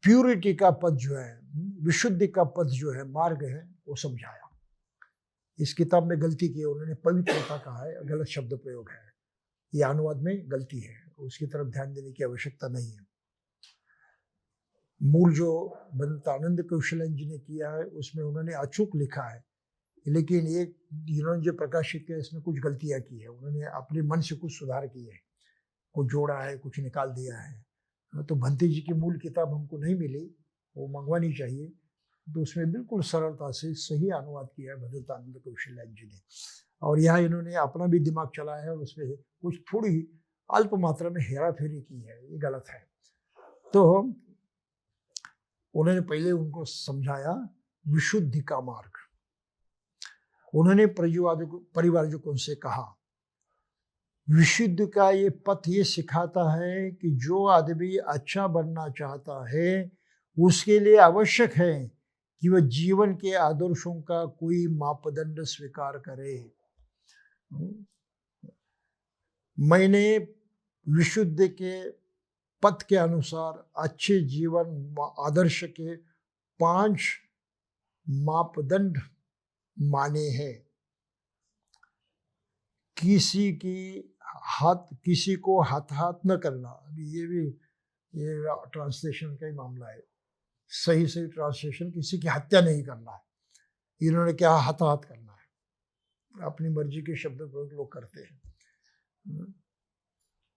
प्यूरिटी का पद जो है, विशुद्धि का पद जो है, मार्ग है, वो समझाया। इस किताब में गलती की है, उन्होंने पवित्रता कहा है, गलत शब्द प्रयोग है, ये अनुवाद में गलती है, उसकी तरफ ध्यान देने की आवश्यकता नहीं है। मूल जो बंतानंद कौशलन जी ने किया है उसमें उन्होंने अचूक लिखा है, लेकिन ये इन्होंने जो प्रकाशित किया इसमें कुछ गलतियां की है, उन्होंने अपने मन से कुछ सुधार किए हैं, कुछ जोड़ा है, कुछ निकाल दिया है। तो भंते जी की मूल किताब हमको नहीं मिली, वो मंगवानी चाहिए, तो उसमें बिल्कुल सरलता से सही अनुवाद किया है बंतानंद कौशलन जी ने। और यहाँ इन्होंने अपना भी दिमाग चलाया है और उसमें कुछ थोड़ी अल्प मात्रा में हेरा फेरी की है, ये गलत है। तो उन्होंने पहले उनको समझाया विशुद्धि का मार्ग। उन्होंने परिवारजकों से कहा, विशुद्ध का ये पथ ये सिखाता है कि जो आदमी अच्छा बनना चाहता है उसके लिए आवश्यक है कि वह जीवन के आदर्शों का कोई मापदंड स्वीकार करे। मैंने विशुद्ध के पथ के अनुसार अच्छे जीवन आदर्श के 5 मापदंड माने हैं। किसी को हाथ न करना, ये भी ये ट्रांसलेशन का ही मामला है। सही ट्रांसलेशन, किसी की हत्या नहीं करना है। इन्होंने क्या हाथ करना है, अपनी मर्जी के शब्द प्रयोग लोग करते हैं।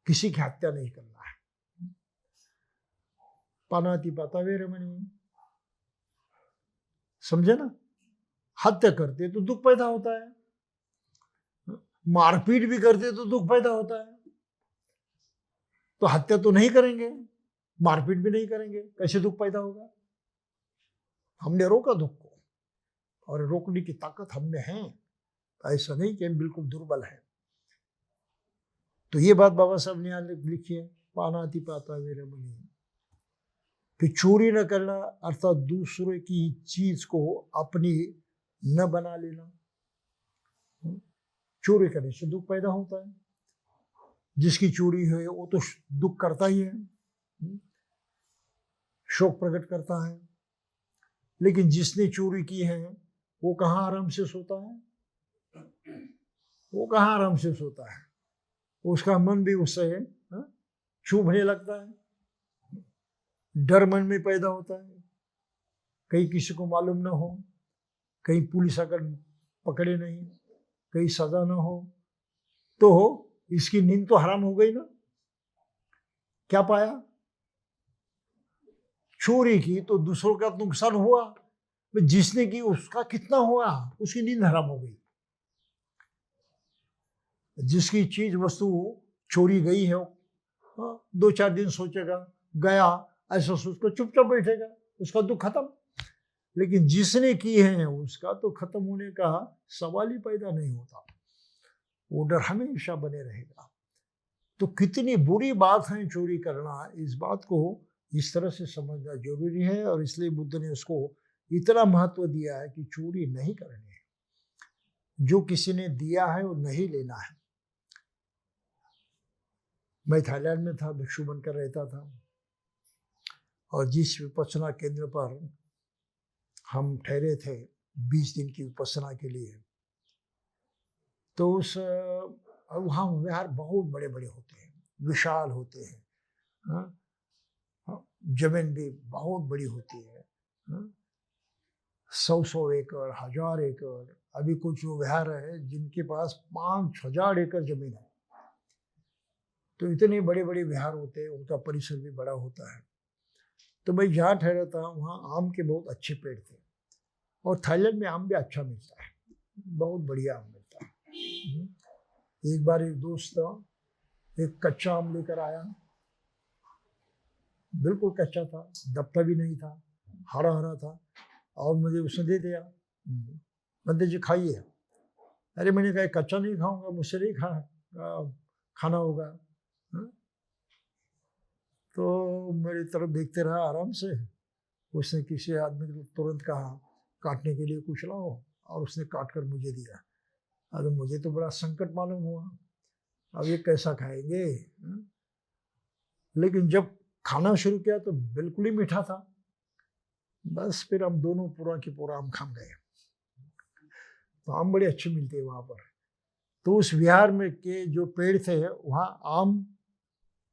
किसी की हत्या नहीं करना है। पानाति पातावे रमणी, समझे ना? हत्या करते तो दुख पैदा होता है, मारपीट भी करते तो दुख पैदा होता है। तो हत्या तो नहीं करेंगे, मारपीट भी नहीं करेंगे, कैसे दुख पैदा होगा? हमने रोका दुख को, और रोकने की ताकत हम में है। ऐसा नहीं कि हम बिल्कुल दुर्बल हैं। तो ये बात बाबा साहब ने यहाँ लिखी है, पानाति पाता मेरे मुनि, कि चोरी न करना अर्थात दूसरे की चीज को अपनी न बना लेना। चोरी करने से दुख पैदा होता है। जिसकी चोरी है वो तो दुख करता ही है, शोक प्रकट करता है। लेकिन जिसने चोरी की है वो कहाँ आराम से सोता है? वो कहाँ आराम से सोता है? उसका मन भी उससे चुभने लगता है, डर मन में पैदा होता है, कहीं किसी को मालूम ना हो, कहीं पुलिस अगर पकड़े नहीं, कहीं सजा ना हो, तो इसकी नींद तो हराम हो गई ना। क्या पाया? चोरी की तो दूसरों का नुकसान हुआ, जिसने की उसका कितना हुआ, उसकी नींद हराम हो गई। जिसकी चीज वस्तु चोरी गई है, 2-4 दिन सोचेगा, गया ऐसा सोचकर चुपचाप बैठेगा, उसका दुख खत्म। लेकिन जिसने की है उसका तो खत्म होने का सवाल ही पैदा नहीं होता, वो डर हमेशा बने रहेगा। तो कितनी बुरी बात है चोरी करना, इस बात को इस तरह से समझना जरूरी है। और इसलिए बुद्ध ने उसको इतना महत्व दिया है कि चोरी नहीं करनी है, जो किसी ने दिया है वो नहीं लेना है। मैं थाईलैंड में था, भिक्षु बनकर रहता था, और जिस विपश्यना केंद्र पर हम ठहरे थे 20 दिन की विपश्यना के लिए, तो उस वहाँ विहार बहुत बड़े बड़े होते हैं, विशाल होते हैं, जमीन भी बहुत बड़ी होती है, 100 एकड़, 1000 एकड़। अभी कुछ विहार है जिनके पास 5000 एकड़ जमीन है। तो इतने बड़े बड़े विहार होते हैं, उनका परिसर भी बड़ा होता है। तो मैं जहाँ ठहरा था वहाँ आम के बहुत अच्छे पेड़ थे, और थाईलैंड में आम भी अच्छा मिलता है, बहुत बढ़िया आम मिलता है। एक बार एक दोस्त एक कच्चा आम लेकर आया, बिल्कुल कच्चा था, दबता भी नहीं था, हरा हरा था, और मुझे उसने दे दिया, बंदे जी खाइए। अरे मैंने कहा कच्चा नहीं खाऊंगा, मुझसे नहीं खाना होगा। तो मेरी तरफ देखते रहा आराम से। उसने किसी आदमी को तुरंत कहा काटने के लिए कुछ लाओ, और उसने काट कर मुझे दिया। अरे मुझे तो बड़ा संकट मालूम हुआ, अब ये कैसा खाएंगे। लेकिन जब खाना शुरू किया तो बिल्कुल ही मीठा था। बस फिर हम दोनों पूरा के पूरा आम खा गए। तो आम बड़े अच्छे मिलते हैं वहाँ पर। तो उस विहार में के जो पेड़ थे वहाँ आम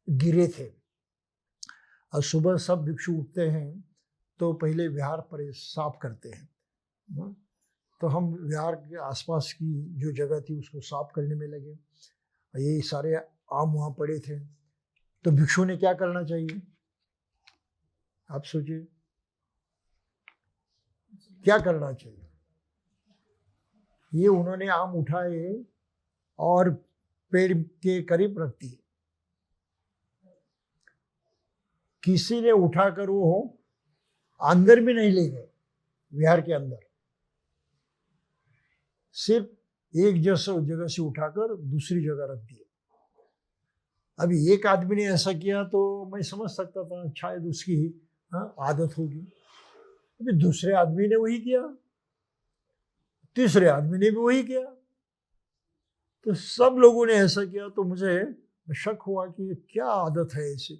गिरे थे, और सुबह सब भिक्षु उठते हैं तो पहले विहार पर साफ करते हैं। तो हम विहार के आसपास की जो जगह थी उसको साफ करने में लगे। ये सारे आम वहाँ पड़े थे। तो भिक्षु ने क्या करना चाहिए, आप सोचिए क्या करना चाहिए। ये उन्होंने आम उठाए और पेड़ के करीब रख दिए। किसी ने उठाकर वो अंदर भी नहीं ले गए, विहार के अंदर, सिर्फ एक जगह से उठाकर दूसरी जगह रख दिए। अभी एक आदमी ने ऐसा किया तो मैं समझ सकता था शायद उसकी आदत होगी। अभी दूसरे आदमी ने वही किया, तीसरे आदमी ने भी वही किया, तो सब लोगों ने ऐसा किया। तो मुझे शक हुआ कि क्या आदत है ऐसी,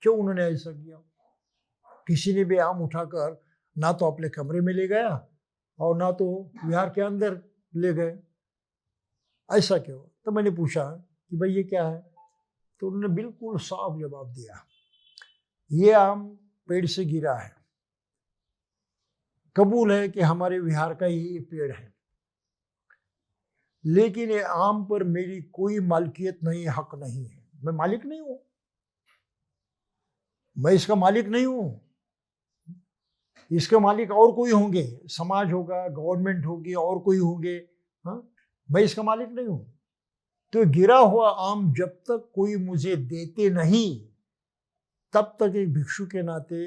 क्यों उन्होंने ऐसा किया। किसी ने भी आम उठाकर ना तो अपने कमरे में ले गया और ना तो विहार के अंदर ले गए, ऐसा क्यों। तो मैंने पूछा कि भाई ये क्या है, तो उन्होंने बिल्कुल साफ जवाब दिया, ये आम पेड़ से गिरा है, कबूल है कि हमारे विहार का ही ये पेड़ है, लेकिन ये आम पर मेरी कोई मालिकियत नहीं, हक नहीं है, मैं मालिक नहीं हूं, मैं इसका मालिक नहीं हूं। इसके मालिक और कोई होंगे, समाज होगा, गवर्नमेंट होगी, और कोई होंगे, हाँ, मैं इसका मालिक नहीं हूं। तो गिरा हुआ आम जब तक कोई मुझे देते नहीं, तब तक एक भिक्षु के नाते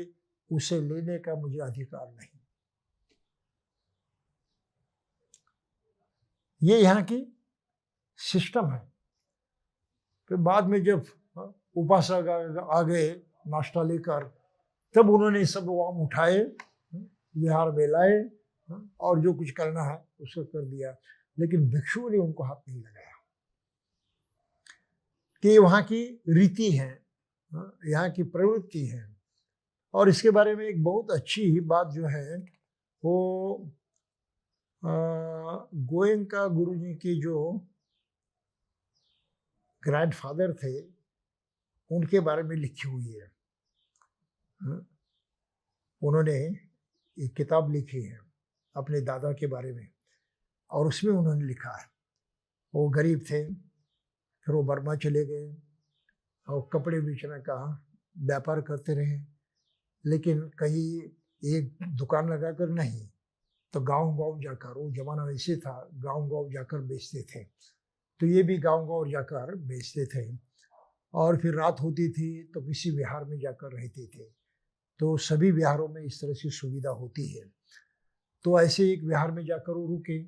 उसे लेने का मुझे अधिकार नहीं। ये यहाँ की सिस्टम है। फिर बाद में जब उपासक आ गए नाश्ता लेकर, तब उन्होंने सब आम उठाए, विहार में लाए और जो कुछ करना है उसको कर दिया। लेकिन भिक्षुओं ने उनको हाथ नहीं लगाया। कि वहाँ की रीति है, यहाँ की प्रवृत्ति है। और इसके बारे में एक बहुत अच्छी बात जो है वो गोयंका गुरुजी की जो ग्रैंडफादर थे उनके बारे में लिखी हुई है। उन्होंने एक किताब लिखी है अपने दादा के बारे में, और उसमें उन्होंने लिखा है वो गरीब थे, फिर वो बर्मा चले गए और कपड़े बेचने का व्यापार करते रहे, लेकिन कहीं एक दुकान लगाकर नहीं, तो गांव-गांव जाकर, वो जमाना वैसे था, गांव-गांव जाकर बेचते थे। तो ये भी गांव-गांव जाकर बेचते थे, और फिर रात होती थी तो किसी विहार में जाकर रहते थे। तो सभी विहारों में इस तरह की सुविधा होती है। तो ऐसे एक विहार में जाकर वो रुके,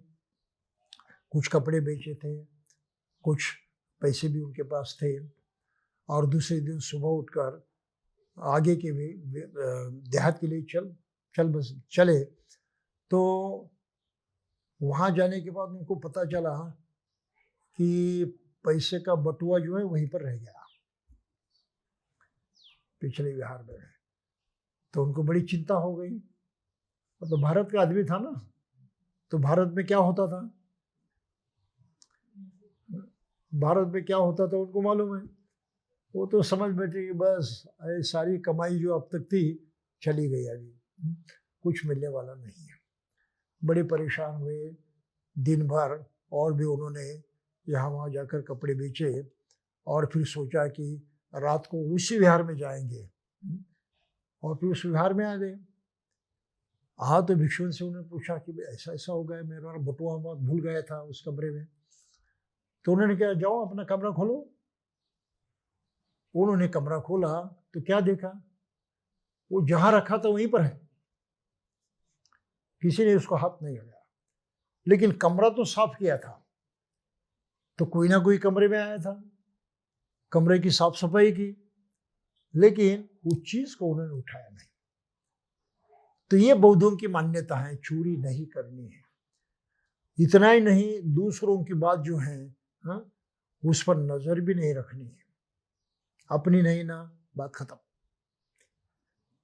कुछ कपड़े बेचे थे, कुछ पैसे भी उनके पास थे, और दूसरे दिन सुबह उठकर आगे के भी देहात के लिए चले। तो वहाँ जाने के बाद उनको पता चला कि पैसे का बटुआ जो है वहीं पर रह गया पिछले विहार में। तो उनको बड़ी चिंता हो गई। तो भारत का आदमी था ना, तो भारत में क्या होता था, भारत में क्या होता था उनको मालूम है। वो तो समझ बैठे कि बस सारी कमाई जो अब तक थी चली गई, अभी कुछ मिलने वाला नहीं है। बड़े परेशान हुए दिन भर, और भी उन्होंने यहाँ वहाँ जाकर कपड़े बेचे, और फिर सोचा कि रात को उसी विहार में जाएंगे, और फिर उस विहार में आ गए। हाँ, तो भिक्षु से उन्होंने पूछा कि ऐसा ऐसा हो गया, मेरा बटुआ भूल गया था उस कमरे में। तो उन्होंने कहा जाओ अपना कमरा खोलो। उन्होंने कमरा खोला तो क्या देखा, वो जहां रखा था वहीं पर है, किसी ने उसको हाथ नहीं लगाया। लेकिन कमरा तो साफ किया था, तो कोई ना कोई कमरे में आया था, कमरे की साफ सफाई की, लेकिन उस चीज को उन्होंने उठाया नहीं। तो ये बौद्धों की मान्यता है, चोरी नहीं करनी है। इतना ही नहीं, दूसरों की बात जो है उस पर नजर भी नहीं रखनी है, अपनी नहीं ना, बात खत्म।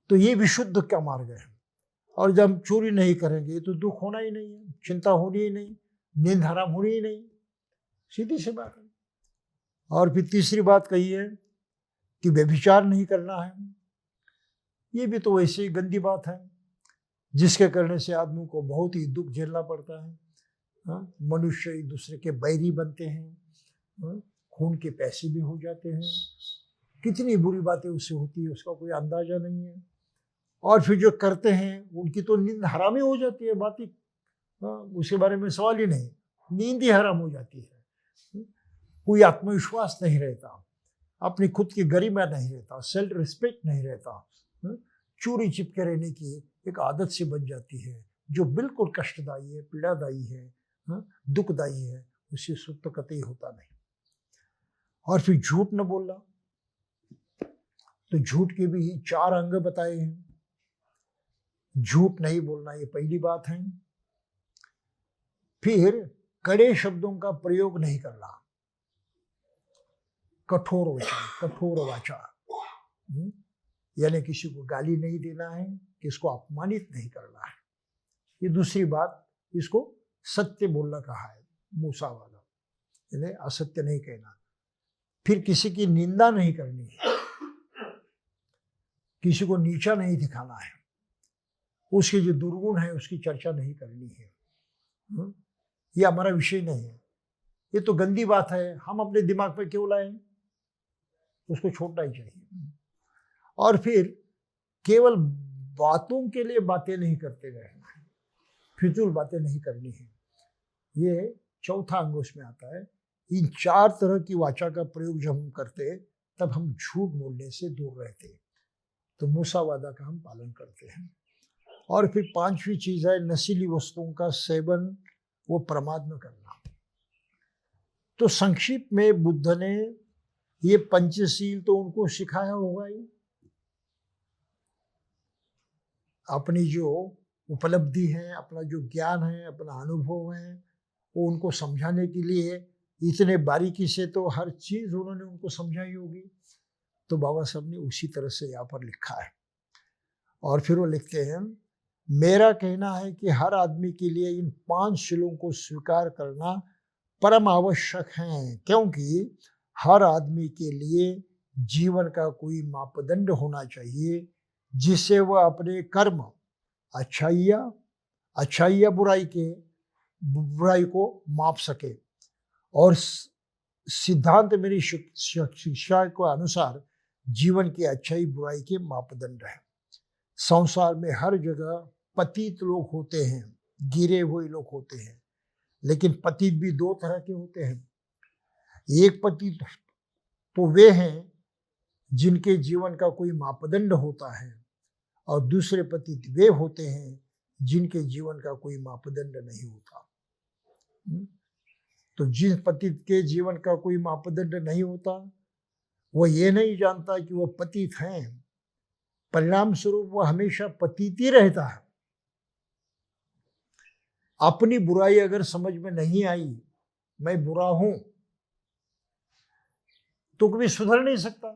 तो ये विशुद्ध का मार्ग है। और जब हम चोरी नहीं करेंगे तो दुख होना ही नहीं है, चिंता होनी ही नहीं, नींद हराम होनी ही नहीं, सीधी सी बात है। और फिर तीसरी बात कही है कि व्यभिचार नहीं करना है। ये भी तो वैसे ही गंदी बात है, जिसके करने से आदमी को बहुत ही दुख झेलना पड़ता है। मनुष्य एक दूसरे के बैरी बनते हैं, खून के पैसे भी हो जाते हैं, कितनी बुरी बातें उससे होती है उसका कोई अंदाजा नहीं है। और फिर जो करते हैं उनकी तो नींद हराम ही हो जाती है, बात ही उसके बारे में सवाल ही नहीं, नींद ही हराम हो जाती है। कोई आत्मविश्वास नहीं रहता, अपनी खुद की गरिमा नहीं रहता, सेल्फ रिस्पेक्ट नहीं रहता, चोरी चिपके रहने की एक आदत से बन जाती है, जो बिल्कुल कष्टदायी है, पीड़ादायी है, दुखदायी है, उससे सुख तो कतई होता नहीं। और फिर झूठ न बोलना, तो झूठ के भी 4 अंग बताए हैं। झूठ नहीं बोलना, ये पहली बात है। फिर कड़े शब्दों का प्रयोग नहीं करना, कठोर वाचा, यानी किसी को गाली नहीं देना है, किसको अपमानित नहीं करना है। ये दूसरी बात, इसको सत्य बोलना कहा है, मूसा वाला, यानी असत्य नहीं कहना। फिर किसी की निंदा नहीं करनी है, किसी को नीचा नहीं दिखाना है, उसके जो दुर्गुण है उसकी चर्चा नहीं करनी है। ये हमारा विषय नहीं है, ये तो गंदी बात है, हम अपने दिमाग पर क्यों लाएं, उसको छोड़ना ही चाहिए। और फिर केवल बातों के लिए बातें नहीं करते रहना है, फिजूल बातें नहीं करनी है। ये चौथा अंग उसमें आता है इन 4 तरह की वाचा का प्रयोग जब हम करते तब हम झूठ बोलने से दूर रहते। तो मूसावादा का हम पालन करते हैं। और फिर 5वीं चीज है नशीली वस्तुओं का सेवन, वो प्रमाद न करना। तो संक्षिप्त में बुद्ध ने ये पंचशील तो उनको सिखाया होगा ही। अपनी जो उपलब्धि है, अपना जो ज्ञान है, अपना अनुभव है, वो उनको समझाने के लिए इतने बारीकी से तो हर चीज उन्होंने उनको समझाई होगी। तो बाबा साहब ने उसी तरह से यहाँ पर लिखा है। और फिर वो लिखते हैं, मेरा कहना है कि हर आदमी के लिए इन 5 शीलों को स्वीकार करना परम आवश्यक है, क्योंकि हर आदमी के लिए जीवन का कोई मापदंड होना चाहिए जिससे वह अपने कर्म, अच्छाई या बुराई को माप सके। और सिद्धांत मेरी शिक्षा के अनुसार जीवन की अच्छाई बुराई के मापदंड है। संसार में हर जगह पतित लोग होते हैं, गिरे हुए लोग होते हैं, लेकिन पतित भी 2 तरह के होते हैं। एक पतित तो वे हैं जिनके जीवन का कोई मापदंड होता है, और दूसरे पतित वे होते हैं जिनके जीवन का कोई मापदंड नहीं होता। तो जिस पतित के जीवन का कोई मापदंड नहीं होता, वह ये नहीं जानता कि वह पतित हैं, परिणाम स्वरूप वह हमेशा पतित ही रहता है। अपनी बुराई अगर समझ में नहीं आई, मैं बुरा हूं, तो कभी सुधर नहीं सकता।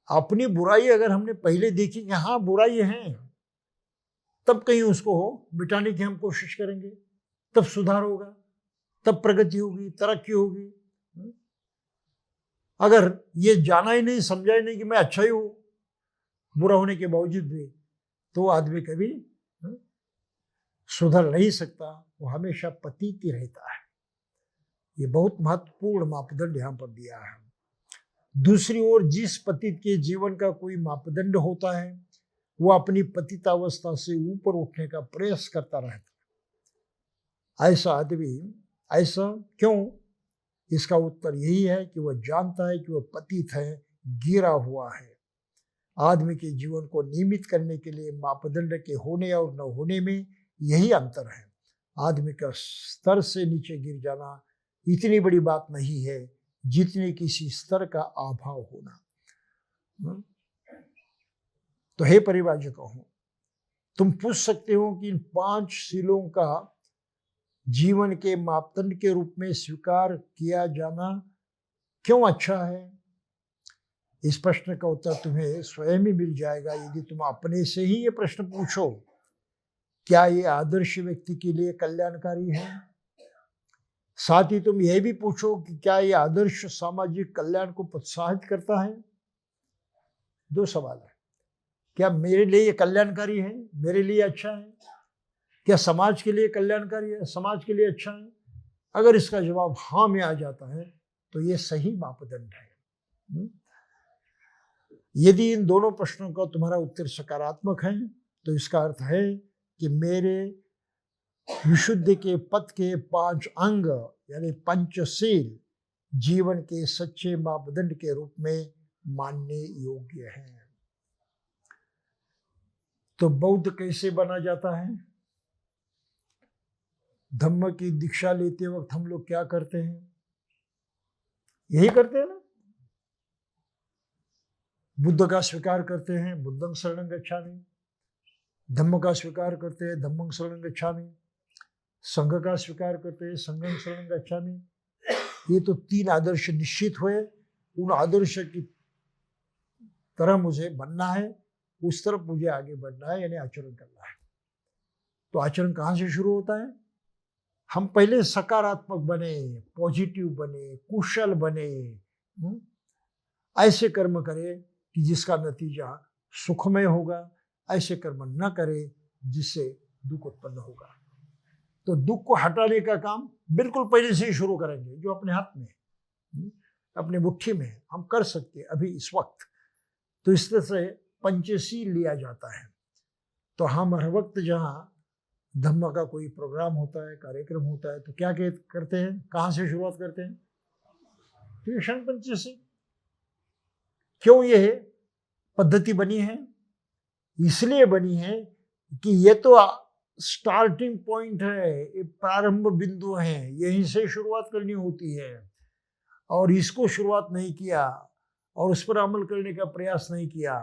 अपनी बुराई अगर हमने पहले देखी कि हाँ बुराई है, तब कहीं उसको मिटाने की हम कोशिश करेंगे, तब सुधार होगा, तब प्रगति होगी, तरक्की होगी। अगर ये जाना ही नहीं, समझा ही नहीं कि मैं अच्छा ही हूं बुरा होने के बावजूद भी, तो आदमी कभी सुधर नहीं सकता, वो हमेशा पतित ही रहता है। ये बहुत महत्वपूर्ण मापदंड यहां पर दिया है। दूसरी ओर जिस पतित के जीवन का कोई मापदंड होता है, वो अपनी पतितावस्था से ऊपर उठने का प्रयास करता रहता है। ऐसा आदमी ऐसा क्यों? इसका उत्तर यही है कि वह जानता है कि वह पतित है, गिरा हुआ है। आदमी के जीवन को नियमित करने के लिए मापदंड के होने और न होने में यही अंतर है। आदमी का स्तर से नीचे गिर जाना इतनी बड़ी बात नहीं है जितने किसी स्तर का अभाव होना। तो हे परिवारजनों, तुम पूछ सकते हो कि इन 5 शीलों का जीवन के मापदंड के रूप में स्वीकार किया जाना क्यों अच्छा है? इस प्रश्न का उत्तर तुम्हें स्वयं ही मिल जाएगा यदि तुम अपने से ही ये प्रश्न पूछो, क्या ये आदर्श व्यक्ति के लिए कल्याणकारी है? साथ ही तुम यह भी पूछो कि क्या ये आदर्श सामाजिक कल्याण को प्रोत्साहित करता है? 2 सवाल है। क्या मेरे लिए ये कल्याणकारी है, मेरे लिए अच्छा है? क्या समाज के लिए कल्याणकारी है, समाज के लिए अच्छा है? अगर इसका जवाब हाँ में आ जाता है तो ये सही मापदंड है। यदि इन दोनों प्रश्नों का तुम्हारा उत्तर सकारात्मक है तो इसका अर्थ है कि मेरे विशुद्धि के पथ के 5 अंग यानी पंचशील जीवन के सच्चे मापदंड के रूप में मानने योग्य है। तो बौद्ध कैसे बना जाता है? धम्म की दीक्षा लेते वक्त हम लोग क्या करते हैं? यही करते हैं ना, बुद्ध का स्वीकार करते हैं, बुद्धं शरणं गच्छामि। धम्म का स्वीकार करते हैं, धम्मं शरणं गच्छामि। संघ का स्वीकार करते हैं, संघं शरणं गच्छामि। ये तो 3 आदर्श निश्चित हुए। उन आदर्श की तरह मुझे बनना है, उस तरफ मुझे आगे बढ़ना है, यानी आचरण करना है। तो आचरण कहाँ से शुरू होता है? हम पहले सकारात्मक बने, पॉजिटिव बने, कुशल बने, ऐसे कर्म करें कि जिसका नतीजा सुखमय होगा। ऐसे कर्म न करें जिससे दुख उत्पन्न होगा। तो दुख को हटाने का काम बिल्कुल पहले से ही शुरू करेंगे, जो अपने हाथ में, अपने मुट्ठी में हम कर सकते अभी इस वक्त। तो इस तरह से पंचशील लिया जाता है। तो हम हर वक्त जहाँ धम्म का कोई प्रोग्राम होता है, कार्यक्रम होता है, तो क्या करते हैं, कहाँ से शुरुआत करते हैं? कृष्ण पंचशील। क्यों ये पद्धति बनी है? इसलिए बनी है कि ये तो स्टार्टिंग पॉइंट है, ये प्रारंभ बिंदु है, यहीं से शुरुआत करनी होती है। और इसको शुरुआत नहीं किया और उस पर अमल करने का प्रयास नहीं किया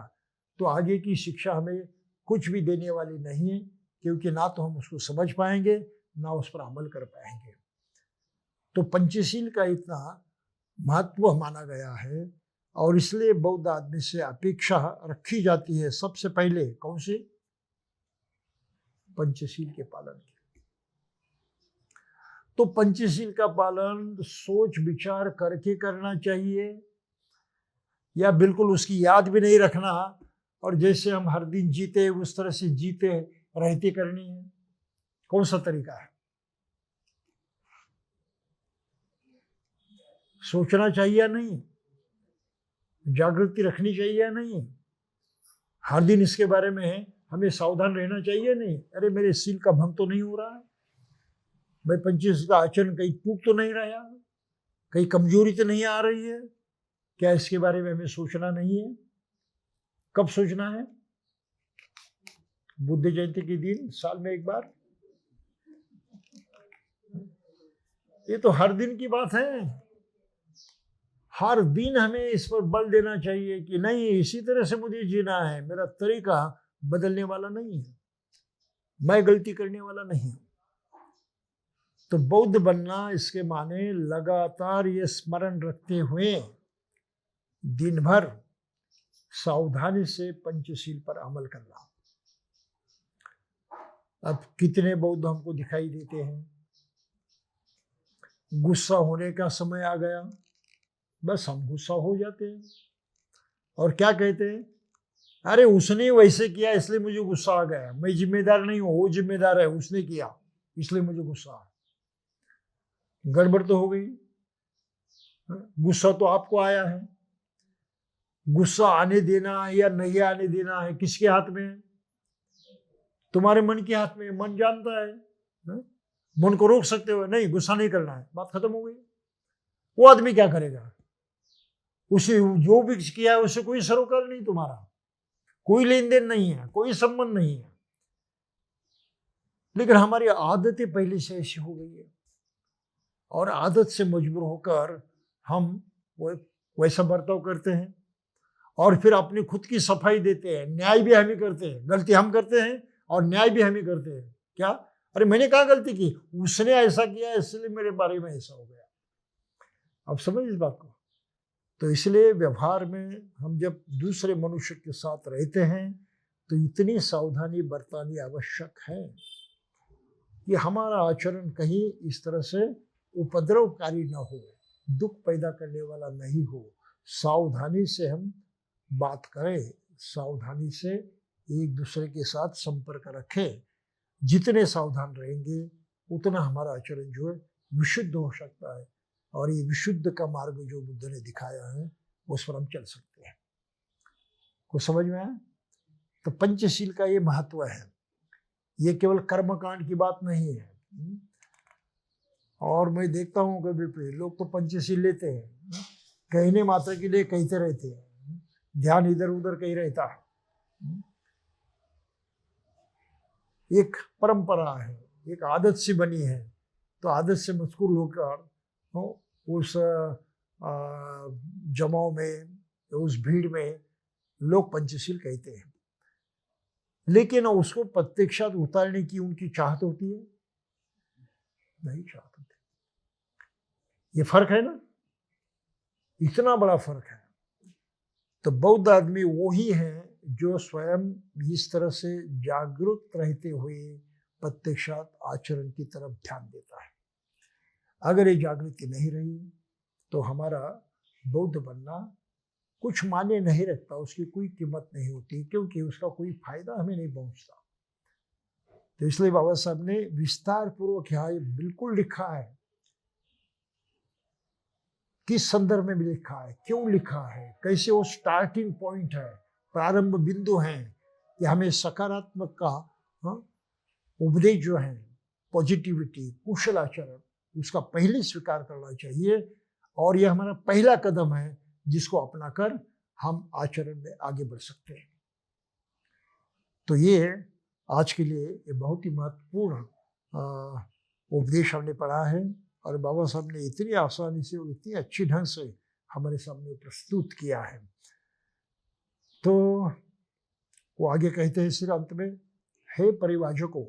तो आगे की शिक्षा हमें कुछ भी देने वाली नहीं है, क्योंकि ना तो हम उसको समझ पाएंगे ना उस पर अमल कर पाएंगे। तो पंचशील का इतना महत्व माना गया है और इसलिए बौद्ध आदमी से अपेक्षा रखी जाती है सबसे पहले कौन सी? पंचशील के पालन की। तो पंचशील का पालन सोच विचार करके करना चाहिए या बिल्कुल उसकी याद भी नहीं रखना और जैसे हम हर दिन जीते उस तरह से जीते रहते करनी है? कौन सा तरीका है? सोचना चाहिए या नहीं? जागृति रखनी चाहिए या नहीं? हर दिन इसके बारे में हमें सावधान रहना चाहिए नहीं? अरे मेरे सील का भंग तो नहीं हो रहा है, मैं पंचशील का आचरण कहीं टूट तो नहीं रहा, कहीं कमजोरी तो नहीं आ रही है? क्या इसके बारे में हमें सोचना नहीं है? कब सोचना है? बुद्ध जयंती के दिन, साल में एक बार। ये तो हर दिन की बात है। हर दिन हमें इस पर बल देना चाहिए कि नहीं, इसी तरह से मुझे जीना है, मेरा तरीका बदलने वाला नहीं है, मैं गलती करने वाला नहीं। तो बौद्ध बनना इसके माने लगातार ये स्मरण रखते हुए दिन भर सावधानी से पंचशील पर अमल करना। अब कितने बौद्ध हमको दिखाई देते हैं, गुस्सा होने का समय आ गया, बस हम गुस्सा हो जाते हैं और क्या कहते हैं, अरे उसने वैसे किया इसलिए मुझे गुस्सा आ गया, मैं जिम्मेदार नहीं हूं, वो जिम्मेदार है, उसने किया इसलिए मुझे गुस्सा आ। गड़बड़ तो हो गई। गुस्सा तो आपको आया है, गुस्सा आने देना है या नहीं आने देना है किसके हाथ में है? तुम्हारे मन के हाथ में। मन जानता है, मन को रोक सकते हो, नहीं गुस्सा नहीं करना है, बात खत्म हो गई। वो आदमी क्या करेगा? उसे जो भी किया है उससे कोई सरोकार नहीं, तुम्हारा कोई लेन देन नहीं है, कोई संबंध नहीं है। लेकिन हमारी आदतें पहले से ऐसी हो गई है और आदत से मजबूर होकर हम वैसा बर्ताव करते हैं और फिर अपनी खुद की सफाई देते हैं। न्याय भी हम ही करते हैं, गलती हम करते हैं और न्याय भी हम ही करते हैं। क्या? अरे मैंने कहाँ गलती की, उसने ऐसा किया इसलिए मेरे बारे में ऐसा हो गया। अब समझ इस बात को। तो इसलिए व्यवहार में हम जब दूसरे मनुष्य के साथ रहते हैं तो इतनी सावधानी बरतनी आवश्यक है कि हमारा आचरण कहीं इस तरह से उपद्रवकारी न हो, दुख पैदा करने वाला नहीं हो। सावधानी से हम बात करें, सावधानी से एक दूसरे के साथ संपर्क रखें। जितने सावधान रहेंगे उतना हमारा आचरण जो है विशुद्ध हो सकता है और ये विशुद्ध का मार्ग जो बुद्ध ने दिखाया है उस पर हम चल सकते हैं। कुछ समझ में आया? तो पंचशील का ये महत्व है, ये केवल कर्मकांड की बात नहीं है। और मैं देखता हूँ कभी लोग तो पंचशील लेते हैं, कहने मात्र के लिए कहते रहते हैं, ध्यान इधर उधर कहीं रहता है। एक परंपरा है, एक आदत सी बनी है, तो आदत से मजबूर होकर उस जमाव में, उस भीड़ में लोग पंचशील कहते हैं, लेकिन उसको प्रत्यक्षात उतारने की उनकी चाहत होती है? नहीं चाहत होती। ये फर्क है ना, इतना बड़ा फर्क है। तो बौद्ध आदमी वो ही है जो स्वयं इस तरह से जागरूक रहते हुए प्रत्यक्षात आचरण की तरफ ध्यान देता है। अगर ये जागृति नहीं रही तो हमारा बौद्ध बनना कुछ माने नहीं रखता, उसकी कोई कीमत नहीं होती, क्योंकि उसका कोई फायदा हमें नहीं पहुंचता। तो इसलिए बाबा साहब ने विस्तार पूर्वक यहाँ बिल्कुल लिखा है, किस संदर्भ में भी लिखा है, क्यों लिखा है, कैसे वो स्टार्टिंग पॉइंट है, प्रारंभ बिंदु है कि हमें सकारात्मक का उपदेश जो है, पॉजिटिविटी, कुशल आचरण, उसका पहले स्वीकार करना चाहिए। और यह हमारा पहला कदम है जिसको अपनाकर हम आचरण में आगे बढ़ सकते हैं। तो ये आज के लिए ये बहुत ही महत्वपूर्ण उपदेश हमने पढ़ा है, और बाबा साहब ने इतनी आसानी से और इतनी अच्छी ढंग से हमारे सामने प्रस्तुत किया है। तो वो आगे कहते हैं सिर अंत में, हे परिवाजकों,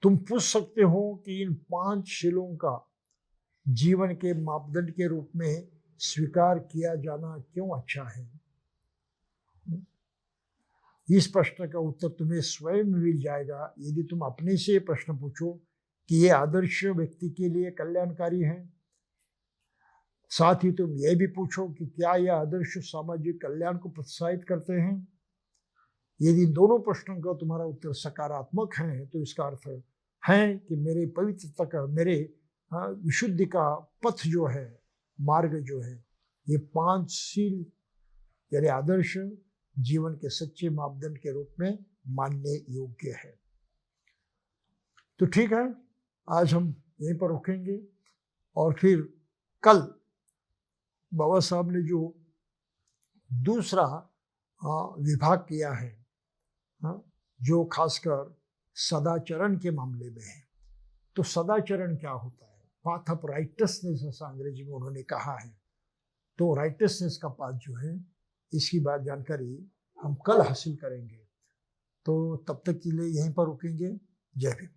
तुम पूछ सकते हो कि इन 5 शीलों का जीवन के मापदंड के रूप में स्वीकार किया जाना क्यों अच्छा है। इस प्रश्न का उत्तर तुम्हें स्वयं मिल जाएगा यदि तुम अपने से प्रश्न पूछो कि ये आदर्श व्यक्ति के लिए कल्याणकारी है। साथ ही तुम यह भी पूछो कि क्या यह आदर्श सामाजिक कल्याण को प्रोत्साहित करते हैं। यदि दोनों प्रश्नों का तुम्हारा उत्तर सकारात्मक है तो इसका अर्थ है कि मेरे पवित्रता का, मेरे विशुद्धि का पथ जो है, मार्ग जो है, ये 5 शील यानी आदर्श जीवन के सच्चे मापदंड के रूप में मानने योग्य है। तो ठीक है, आज हम यहीं पर रुकेंगे और फिर कल बाबा साहब ने जो दूसरा विभाग किया है, जो खासकर सदाचरण के मामले में है। तो सदाचरण क्या होता है? पाथ ऑफ राइटसनेस ऐसा अंग्रेजी में उन्होंने कहा है। तो राइटसनेस का पाथ जो है, इसकी बात जानकारी हम कल हासिल करेंगे। तो तब तक के लिए यहीं पर रुकेंगे। जय भीम।